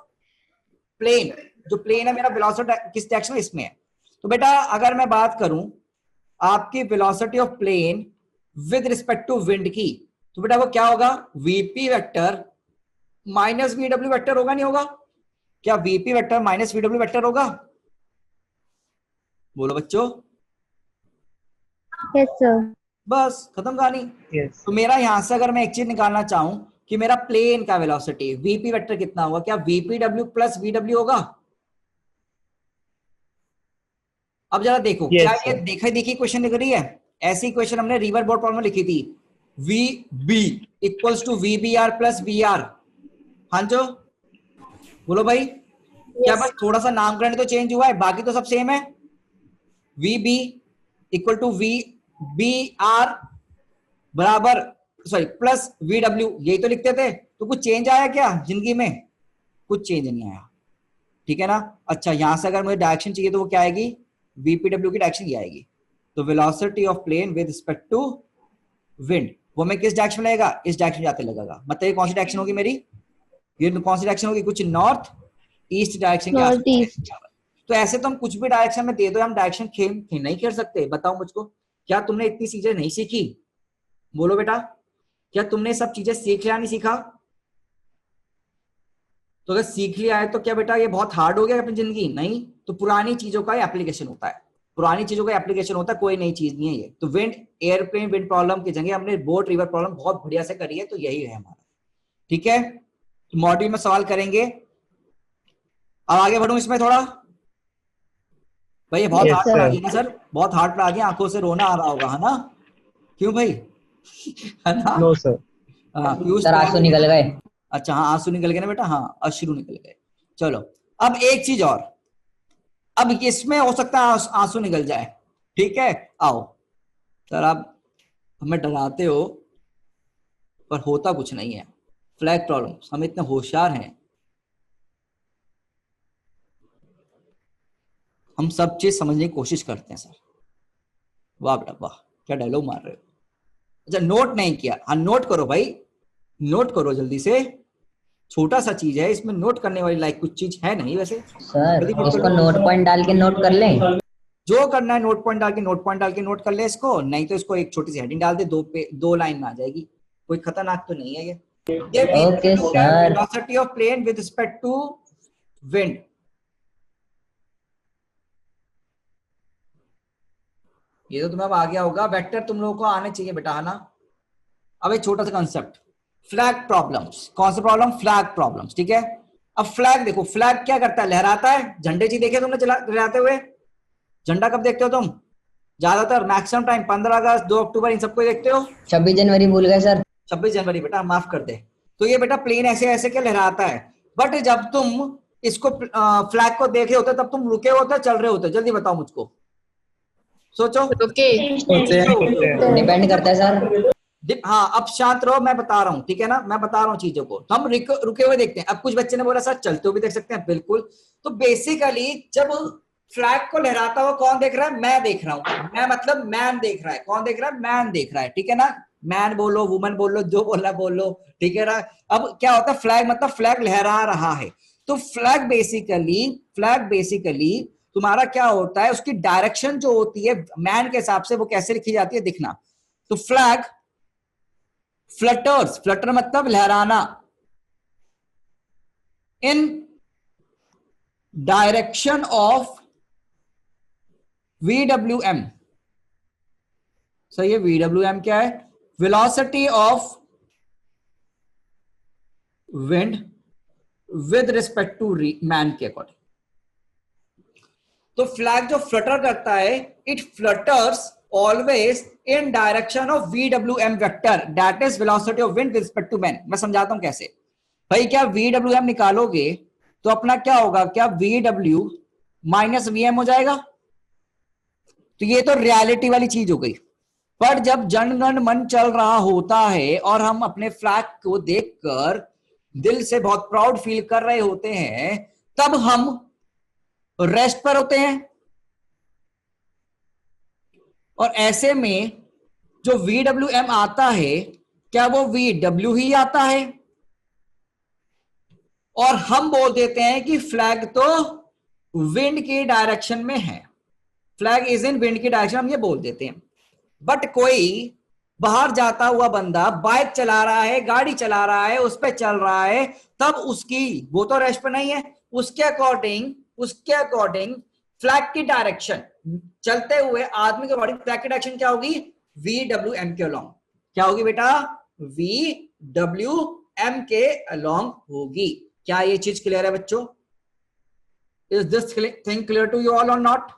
plane. जो प्लेन है मेरा, वेलोसिटी किस डायरेक्शन में? इसमें है। तो बेटा अगर मैं बात करूं आपकी velocity of plane with respect to wind की, तो बेटा वो क्या होगा? VP vector minus VW vector होगा, नहीं होगा? क्या VP vector minus VW vector होगा? बोलो बच्चों। Yes sir. बस खत्म कहानी। Yes. तो मेरा यहां से अगर मैं एक चीज निकालना चाहूं कि मेरा प्लेन का वेलोसिटी वीपी वेक्टर कितना होगा, क्या वीपीडब्ल्यू प्लस वीडब्ल्यू होगा? अब जरा देखो, Yes, क्या ये sir. देखा देखी क्वेश्चन लिख रही है? ऐसी क्वेश्चन हमने रिवर बोर्ड प्रॉब्लम में लिखी थी, V B equals to V B R plus B R. हाँ जो बोलो भाई, क्या बस थोड़ा सा नामकरण तो चेंज हुआ है, बाकी तो सब सेम है। V B equal to V B R बराबर, सॉरी प्लस वी डब्ल्यू, यही तो लिखते थे। तो कुछ चेंज आया क्या जिंदगी में? कुछ चेंज नहीं आया, ठीक है ना। अच्छा यहां से अगर मुझे डायरेक्शन चाहिए तो वो क्या आएगी? वीपीडब्ल्यू की डायरेक्शन ये आएगी। तो velocity of plane with respect to wind, वो मैं किस डायरेक्शन में लगेगा? इस डायरेक्शन जाते लगेगा। मतलब ये कौन सी डायरेक्शन होगी मेरी? ये कौन सी डायरेक्शन होगी? कुछ नॉर्थ ईस्ट डायरेक्शन के North आसपास। तो ऐसे तो हम कुछ भी डायरेक्शन में दे दो, हम डायरेक्शन खेल नहीं खेल सकते। बताओ मुझको, क्या तुमने इतनी चीजें नहीं सीखी? बोलो बेटा, क्या तुमने सब चीजें सीख लिया, नहीं सीखा? तो अगर सीख लिया है तो क्या बेटा ये बहुत हार्ड हो गया अपनी जिंदगी? नहीं, तो पुरानी चीजों का एप्लीकेशन होता है, पुरानी चीजों का एप्लीकेशन होता है, कोई नई चीज नहीं है ये। तो विंड एयरप्लेन विंड प्रॉब्लम की जगह हमने बोट रिवर प्रॉब्लम बहुत बढ़िया से करी है, तो यही है हमारा, ठीक है। तो मॉड्यूल में सवाल करेंगे। अब आगे बढ़ूं इसमें थोड़ा, भाई ये बहुत Yes, हार्ड sir. पढ़ा दिया सर, बहुत हार्ड पढ़ा दिया, आंखों से रोना आ रहा होगा, है ना? क्यों भाई? है ना? No, sir. हाँ पीयूष सर आंसू निकल गए। अच्छा हाँ आंसू निकल गए ना बेटा, हाँ अश्रु निकल गए। चलो अब एक चीज और, अब इसमें हो सकता है आंसू निकल जाए, ठीक है। आओ सर, आप हमें डराते हो पर होता कुछ नहीं है। फ्लैग प्रॉब्लम्स, हम इतने होशियार हैं, हम सब चीज समझने की कोशिश करते हैं सर। वाह बेटा वाह, क्या डायलॉग मार रहे हो। अच्छा नोट नहीं किया? हाँ नोट करो भाई, नोट करो जल्दी से, छोटा सा चीज है, इसमें नोट करने वाली लाइक कुछ चीज है नहीं वैसे। सर जल्दी नोट इसको कर लो। नोट पॉइंट डाल के नोट कर लें। जो करना है नोट पॉइंट डाल के, नोट पॉइंट डाल के नोट कर ले इसको, नहीं तो इसको एक छोटी सी हेडिंग डाल दे, दो लाइन में आ जाएगी, कोई खतरनाक तो नहीं है ये। Okay sir. Velocity of plane with respect to wind, ये तो तुम्हें अब आ गया होगा। वेक्टर तुम लोगों को आने चाहिए बेटा, है ना। अब एक छोटा सा कंसेप्ट, फ्लैग प्रॉब्लम्स। कौन सा प्रॉब्लम? फ्लैग प्रॉब्लम्स, ठीक है। अब फ्लैग देखो, फ्लैग क्या करता है? लहराता है। झंडे जी देखे तुमने लहराते हुए? झंडा कब देखते हो तुम ज्यादातर? मैक्सिमम टाइम 15 अगस्त 2 अक्टूबर इन सबको देखते हो। 26 जनवरी भूल गए सर। 26 जनवरी बेटा माफ कर दे। तो ये बेटा प्लेन ऐसे ऐसे क्या लहराता है, बट जब तुम इसको फ्लैग को देखे होते तब तुम रुके होते चल रहे होते? जल्दी बताओ मुझको, सोचो। डिपेंड करता है सर। हाँ अब शांत रहो, मैं बता रहा हूँ, ठीक है ना, मैं बता रहा हूँ चीजों को। हम रुके हुए देखते हैं। अब कुछ बच्चे ने बोला सर चलते हुए भी देख सकते हैं, बिल्कुल। तो बेसिकली जब फ्लैग को लहराता हुआ कौन देख रहा है? मैं देख रहा हूँ। मैं मतलब मैन देख रहा है। कौन देख रहा है? मैन देख रहा है, ठीक है ना। मैन बोलो, वुमन बोलो, जो बोलना बोल लो, ठीक है ना। अब क्या होता है? फ्लैग मतलब फ्लैग लहरा रहा है। तो फ्लैग बेसिकली तुम्हारा क्या होता है, उसकी डायरेक्शन जो होती है मैन के हिसाब से वो कैसे लिखी जाती है, दिखना। तो फ्लैग फ्लटर्स, फ्लटर मतलब लहराना, इन डायरेक्शन ऑफ VWM, सही है। VWM क्या है? Velocity of wind with respect to man के अकॉर्डिंग। तो फ्लैग जो फ्लटर करता है, it flutters always in direction of VWM vector, that is velocity of wind with respect to man. मैं समझाता हूं कैसे। भाई क्या VWM निकालोगे तो अपना क्या होगा, क्या VW माइनस VM हो जाएगा। तो ये तो रियलिटी वाली चीज हो गई। पर जब जन गण मन चल रहा होता है और हम अपने फ्लैग को देखकर दिल से बहुत प्राउड फील कर रहे होते हैं, तब हम रेस्ट पर होते हैं। और ऐसे में जो VWM आता है, क्या वो VW ही आता है? और हम बोल देते हैं कि फ्लैग तो विंड की डायरेक्शन में है, फ्लैग इज इन विंड की डायरेक्शन, हम ये बोल देते हैं। बट कोई बाहर जाता हुआ बंदा बाइक चला रहा है, गाड़ी चला रहा है, उस पर चल रहा है, तब उसकी वो तो रेस्ट पर नहीं है, उसके अकॉर्डिंग फ्लैग की डायरेक्शन, चलते हुए आदमी के अकॉर्डिंग फ्लैग की डायरेक्शन क्या होगी? VWM के अलोंग। क्या होगी बेटा? VWM के अलोंग होगी। क्या ये चीज क्लियर है बच्चों? Is this thing clear to you all और नॉट?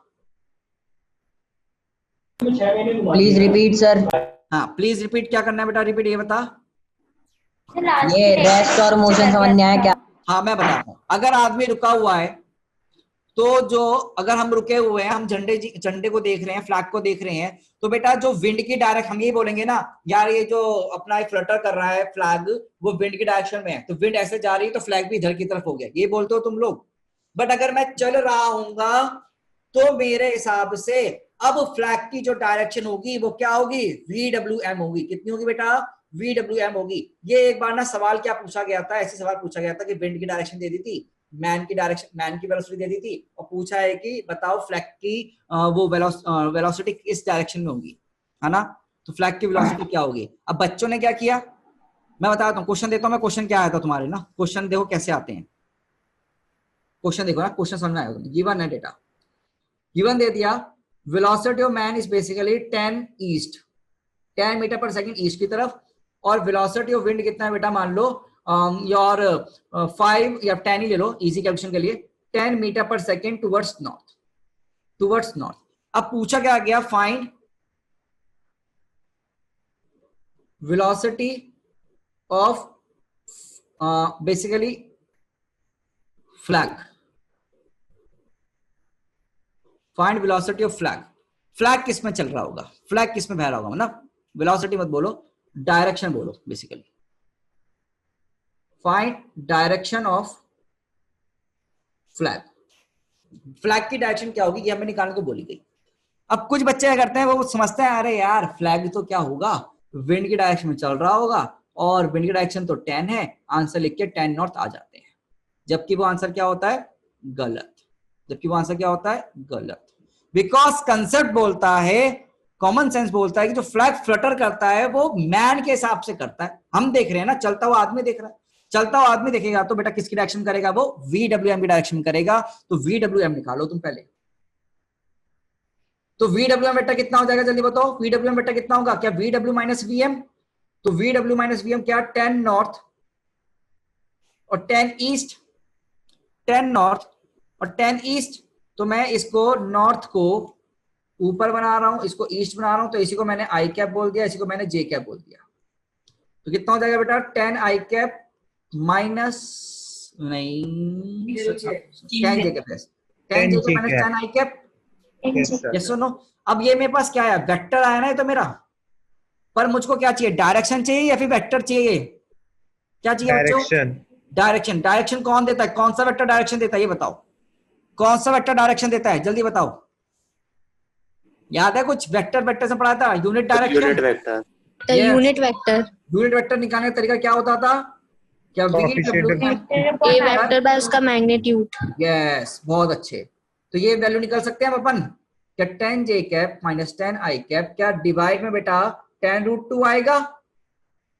Please repeat sir. हाँ प्लीज रिपीट। क्या करना है बेटा? रिपीट, ये बता। ये रेस्ट और मोशन समझ में आया क्या? हाँ मैं बताता हूँ। अगर आदमी रुका हुआ है तो जो, अगर हम रुके हुए हैं, हम झंडे को देख रहे हैं, फ्लैग को देख रहे हैं, तो बेटा जो विंड की डायरेक्शन, हम ये बोलेंगे ना यार ये जो अपना फ्लटर कर रहा है फ्लैग, वो विंड की डायरेक्शन में है, तो विंड ऐसे जा रही है तो फ्लैग भी इधर की तरफ हो गया, ये बोलते हो तुम लोग। बट अगर मैं चल रहा हूंगा तो मेरे हिसाब से अब फ्लैग की जो डायरेक्शन होगी वो क्या होगी? VWM होगी। कितनी होगी बेटा? VWM होगी। ये एक बार ना सवाल क्या पूछा गया था, ऐसे सवाल पूछा गया था कि विंड की डायरेक्शन दे दी थी, मैन की डायरेक्शन, मैन की वेलोसिटी दे दी थी, और पूछा है कि बताओ फ्लैग की वो वेलोसिटी किस डायरेक्शन में होगी, है ना? तो फ्लैग की वेलोसिटी क्या होगी? अब बच्चों ने क्या किया मैं बताता हूँ, क्वेश्चन देता हूँ मैं। क्वेश्चन क्या आया था तुम्हारे ना, क्वेश्चन देखो कैसे आते हैं। क्वेश्चन देखो ना, क्वेश्चन समझ में आएगा। गिवन है डेटा, गिवन दे दिया, velocity of man is basically 10 east, 10 metre per second east की तरफ, और वेलोसिटी ऑफ विंड कितना है बेटा? मान लो योर 5 या 10 ही ले लो इजी कैलकुलेशन के लिए, 10 metre per second towards north. अब पूछा क्या गया? Find velocity of basically flag, find velocity of flag. Flag किस में चल रहा होगा, फ्लैग किस में बह रहा होगा, मतलब वेलोसिटी मत बोलो, डायरेक्शन बोलो basically. Find direction of flag. Flag की डायरेक्शन क्या होगी ये हमें निकालने को बोली गई। अब कुछ बच्चे क्या करते हैं, वो समझते हैं अरे यार फ्लैग तो क्या होगा, विंड की डायरेक्शन में चल रहा होगा, और विंड की डायरेक्शन तो 10 है, आंसर लिख के 10 नॉर्थ आ जाते हैं। जबकि वो आंसर क्या होता है? गलत। जबकि वो आंसर क्या होता है? गलत। बिकॉज कंसेप्ट बोलता है, कॉमन सेंस बोलता है कि जो फ्लैग फ्लटर करता है वो मैन के हिसाब से करता है। हम देख रहे हैं ना, चलता हुआ आदमी देख रहा है, चलता हुआ आदमी देखेगा तो बेटा किसकी डायरेक्शन करेगा? वो VWM की डायरेक्शन करेगा। तो VWM निकालो तुम पहले। तो VWM बेटा कितना हो जाएगा जल्दी बताओ? VWM बेटा कितना होगा? क्या VW माइनस VM? तो VW माइनस VM क्या? 10 नॉर्थ और 10 ईस्ट, 10 नॉर्थ और 10 ईस्ट। तो मैं इसको नॉर्थ को ऊपर बना रहा हूं, इसको ईस्ट बना रहा हूं, तो इसी को मैंने आई कैप बोल दिया, इसी को मैंने जे कैप बोल दिया। तो कितना हो जाएगा बेटा? 10 आई कैप माइनस नहीं 10 जे कैप, 10 जे कैप माइनस 10 आई कैप। यस और नो? अब ये मेरे पास क्या है? वेक्टर आया ना ये तो मेरा, पर मुझको क्या चाहिए? डायरेक्शन चाहिए या फिर वेक्टर चाहिए? क्या चाहिए बच्चों? डायरेक्शन। डायरेक्शन कौन देता है? कौन सा वेक्टर डायरेक्शन देता है ये बताओ? कौन सा वेक्टर डायरेक्शन देता है जल्दी बताओ? याद है कुछ? वेक्टर से पढ़ा था, unit direction, unit vector. Unit vector. Unit vector निकालने का तरीका क्या होता था? क्या ए वेक्टर बाय उसका मैग्नीट्यूड। यस, बहुत अच्छे। तो ये वैल्यू निकाल सकते हैं हम अपन, क्या 10 जे कैप माइनस 10 आई कैप, क्या डिवाइड में बेटा 10√2 आएगा?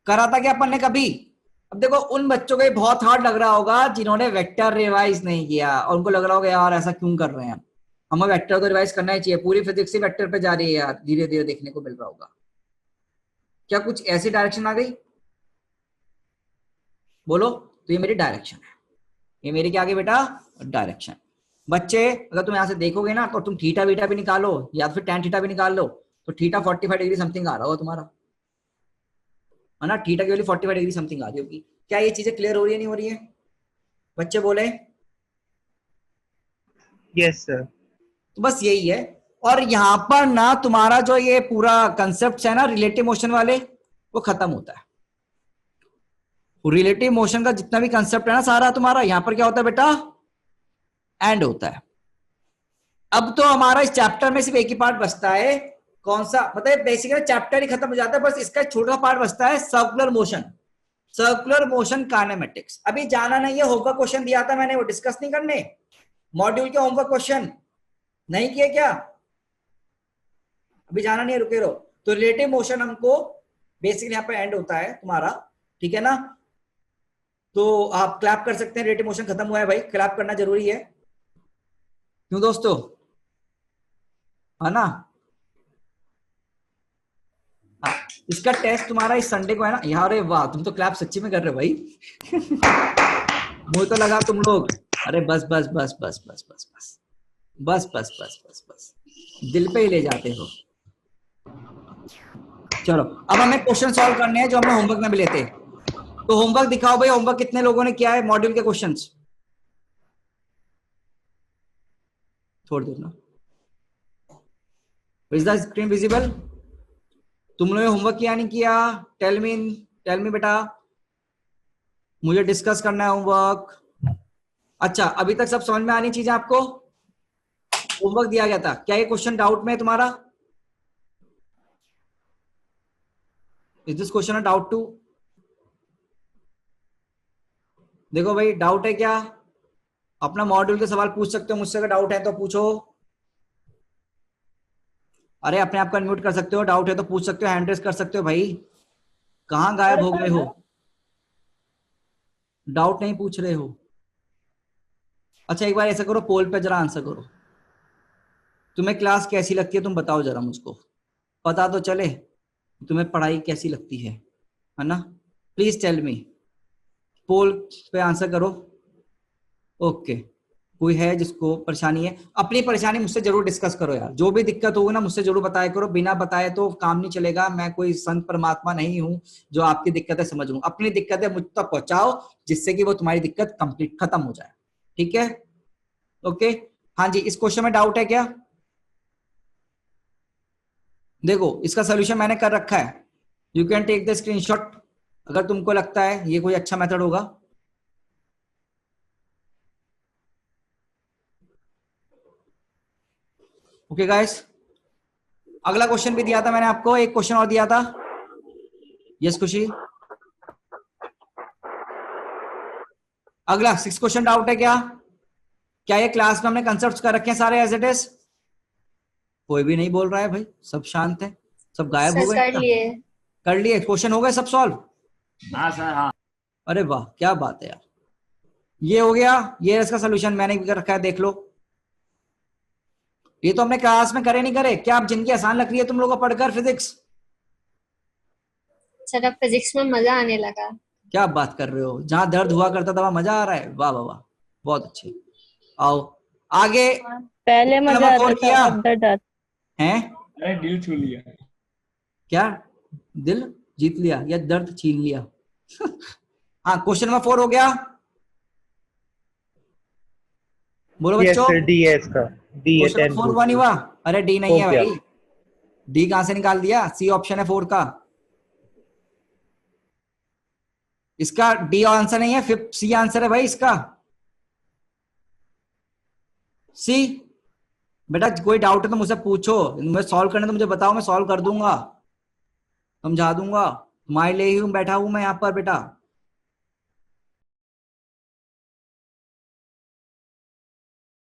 करा था क्या अपन ने कभी? अब देखो उन बच्चों को ये बहुत हार्ड लग रहा होगा जिन्होंने वेक्टर रिवाइज नहीं किया और उनको लग रहा होगा यार ऐसा क्यों कर रहे हैं। हमें वेक्टर को रिवाइज करना ही चाहिए, पूरी फिजिक्स ही वेक्टर पे जा रही है यार, धीरे धीरे देखने को मिल रहा होगा। क्या कुछ ऐसी डायरेक्शन आ गई? बोलो। तो ये मेरी डायरेक्शन है, ये मेरी क्या आ गई बेटा? डायरेक्शन। बच्चे अगर तुम यहां से देखोगे ना तो तुम थीटा बीटा भी निकालो या फिर tan थीटा भी निकाल लो, तो थीटा 45 डिग्री समथिंग आ रहा होगा तुम्हारा, है ना? थीटा की वैल्यू 45 डिग्री समथिंग आ रही होगी। क्या ये चीजें क्लियर हो रही है, नहीं हो रही है? बच्चे बोले। Yes sir. तो बस यही है। और यहाँ पर ना तुम्हारा जो ये पूरा कंसेप्ट है ना रिलेटिव मोशन वाले, वो खत्म होता है। रिलेटिव मोशन का जितना भी कंसेप्ट है ना सारा तुम्हारा यहाँ पर क्या होता है बेटा? एंड होता है। अब तो हमारा इस चैप्टर में सिर्फ एक ही पार्ट बचता है, कौन सा? मतलब बेसिकली चैप्टर ही खत्म हो जाता है, बस इसका छोटा सा पार्ट बचता है, circular motion. Circular motion kinematics. अभी जाना नहीं है, होमवर्क क्वेश्चन दिया था मैंने, वो डिस्कस नहीं करने। मॉड्यूल के होमवर्क क्वेश्चन नहीं किए क्या? अभी जाना नहीं है, रुके रहो। तो रिलेटिव मोशन हमको बेसिकली यहाँ पे एंड होता है तुम्हारा, ठीक है ना? तो आप क्लैप कर सकते हैं, रिलेटिव मोशन खत्म हुआ है भाई, क्लैप करना जरूरी है। क्यों दोस्तों, है ना? हाँ, इसका टेस्ट तुम्हारा इस संडे को है ना यार। अरे वाह, तुम तो क्लैप सच्ची में कर रहे हो भाई। मुझे तो लगा तुम लोग, अरे बस बस बस बस बस बस बस बस बस बस बस बस दिल पे ही ले जाते हो। चलो अब हमें क्वेश्चन सॉल्व करने हैं जो हमने होमवर्क में भी लेते। तो होमवर्क दिखाओ भाई, होमवर्क कितने लोगों ने किया है मॉड्यूल के क्वेश्चंस? छोड़ देना। Is the screen visible? तुम लोगों ने होमवर्क किया नहीं किया? टेल मी बेटा, मुझे डिस्कस करना है होमवर्क। अच्छा, अभी तक सब समझ में आनी चीजें आपको? होमवर्क दिया गया था, क्या ये क्वेश्चन डाउट में है तुम्हारा? Is this question a doubt too? देखो भाई, डाउट है क्या? अपना मॉड्यूल के सवाल पूछ सकते हो मुझसे, अगर डाउट है तो पूछो। अरे अपने आप को अनम्यूट कर सकते हो, डाउट है तो पूछ सकते हो, हैंड रेस कर सकते हो भाई। कहां गायब हो गए हो? डाउट नहीं पूछ रहे हो? अच्छा एक बार ऐसा करो, पोल पे जरा आंसर करो। तुम्हें क्लास कैसी लगती है तुम बताओ जरा मुझको, पता तो चले तुम्हें पढ़ाई कैसी लगती है ना? Please tell me. पोल पे आंसर करो। ओके, कोई है जिसको परेशानी है? अपनी परेशानी मुझसे जरूर डिस्कस करो यार, जो भी दिक्कत होगी ना मुझसे जरूर बताया करो, बिना बताए तो काम नहीं चलेगा। मैं कोई संत परमात्मा नहीं हूं जो आपकी दिक्कतें समझ लूं। अपनी दिक्कतें मुझ तक पहुंचाओ जिससे कि वो तुम्हारी दिक्कत कंप्लीट खत्म हो जाए, ठीक है? ओके, हाँ जी, इस क्वेश्चन में डाउट है क्या? देखो इसका सोल्यूशन मैंने कर रखा है, you can take the screenshot अगर तुमको लगता है ये कोई अच्छा मेथड होगा। ओके गाइस, अगला क्वेश्चन भी दिया था मैंने आपको, एक क्वेश्चन और दिया था। यस खुशी, अगला 6 क्वेश्चन डाउट है क्या? क्या ये क्लास में हमने कंसेप्ट कर रखे हैं सारे एज इट इज? कोई भी नहीं बोल रहा है भाई, सब शांत है, सब गायब हो गए। कर लिए क्वेश्चन, हो गए सब सॉल्व? हाँ सर हाँ। अरे वाह क्या बात है यार, ये हो गया, ये इसका सोल्यूशन मैंने भी कर रखा है, देख लो। ये तो हमने क्लास में करे नहीं करे, क्या अब जिनकी आसान लग रही है तुम लोगों को पढ़कर फिजिक्स? सर अब फिजिक्स में मजा आने लगा। क्या बात कर रहे हो, जहां दर्द हुआ करता था वहां मजा आ रहा है? वाह वाह वाह, बहुत अच्छे। आओ आगे। पहले मजा आता था, अब दर्द आता है। अरे दिल छू लिया। क्या दिल जीत लिया या दर्द छीन लिया? हाँ, क्वेश्चन नंबर 4 हो गया, बोलो यस बच्चों। सर, डी है इसका। डी है, क्वेश्चन 4 हुआ नहीं हुआ? अरे डी नहीं है भाई, डी कहां से निकाल दिया? सी ऑप्शन है 4 का, इसका डी आंसर नहीं है, फिर सी आंसर है भाई इसका। सी बेटा, कोई डाउट है तो मुझसे पूछो, मैं सॉल्व करने तो मुझे बताओ, मैं सॉल्व कर दूंगा, समझा दूंगा, तुम्हारे लिए ही बैठा हूं मैं यहाँ पर बेटा।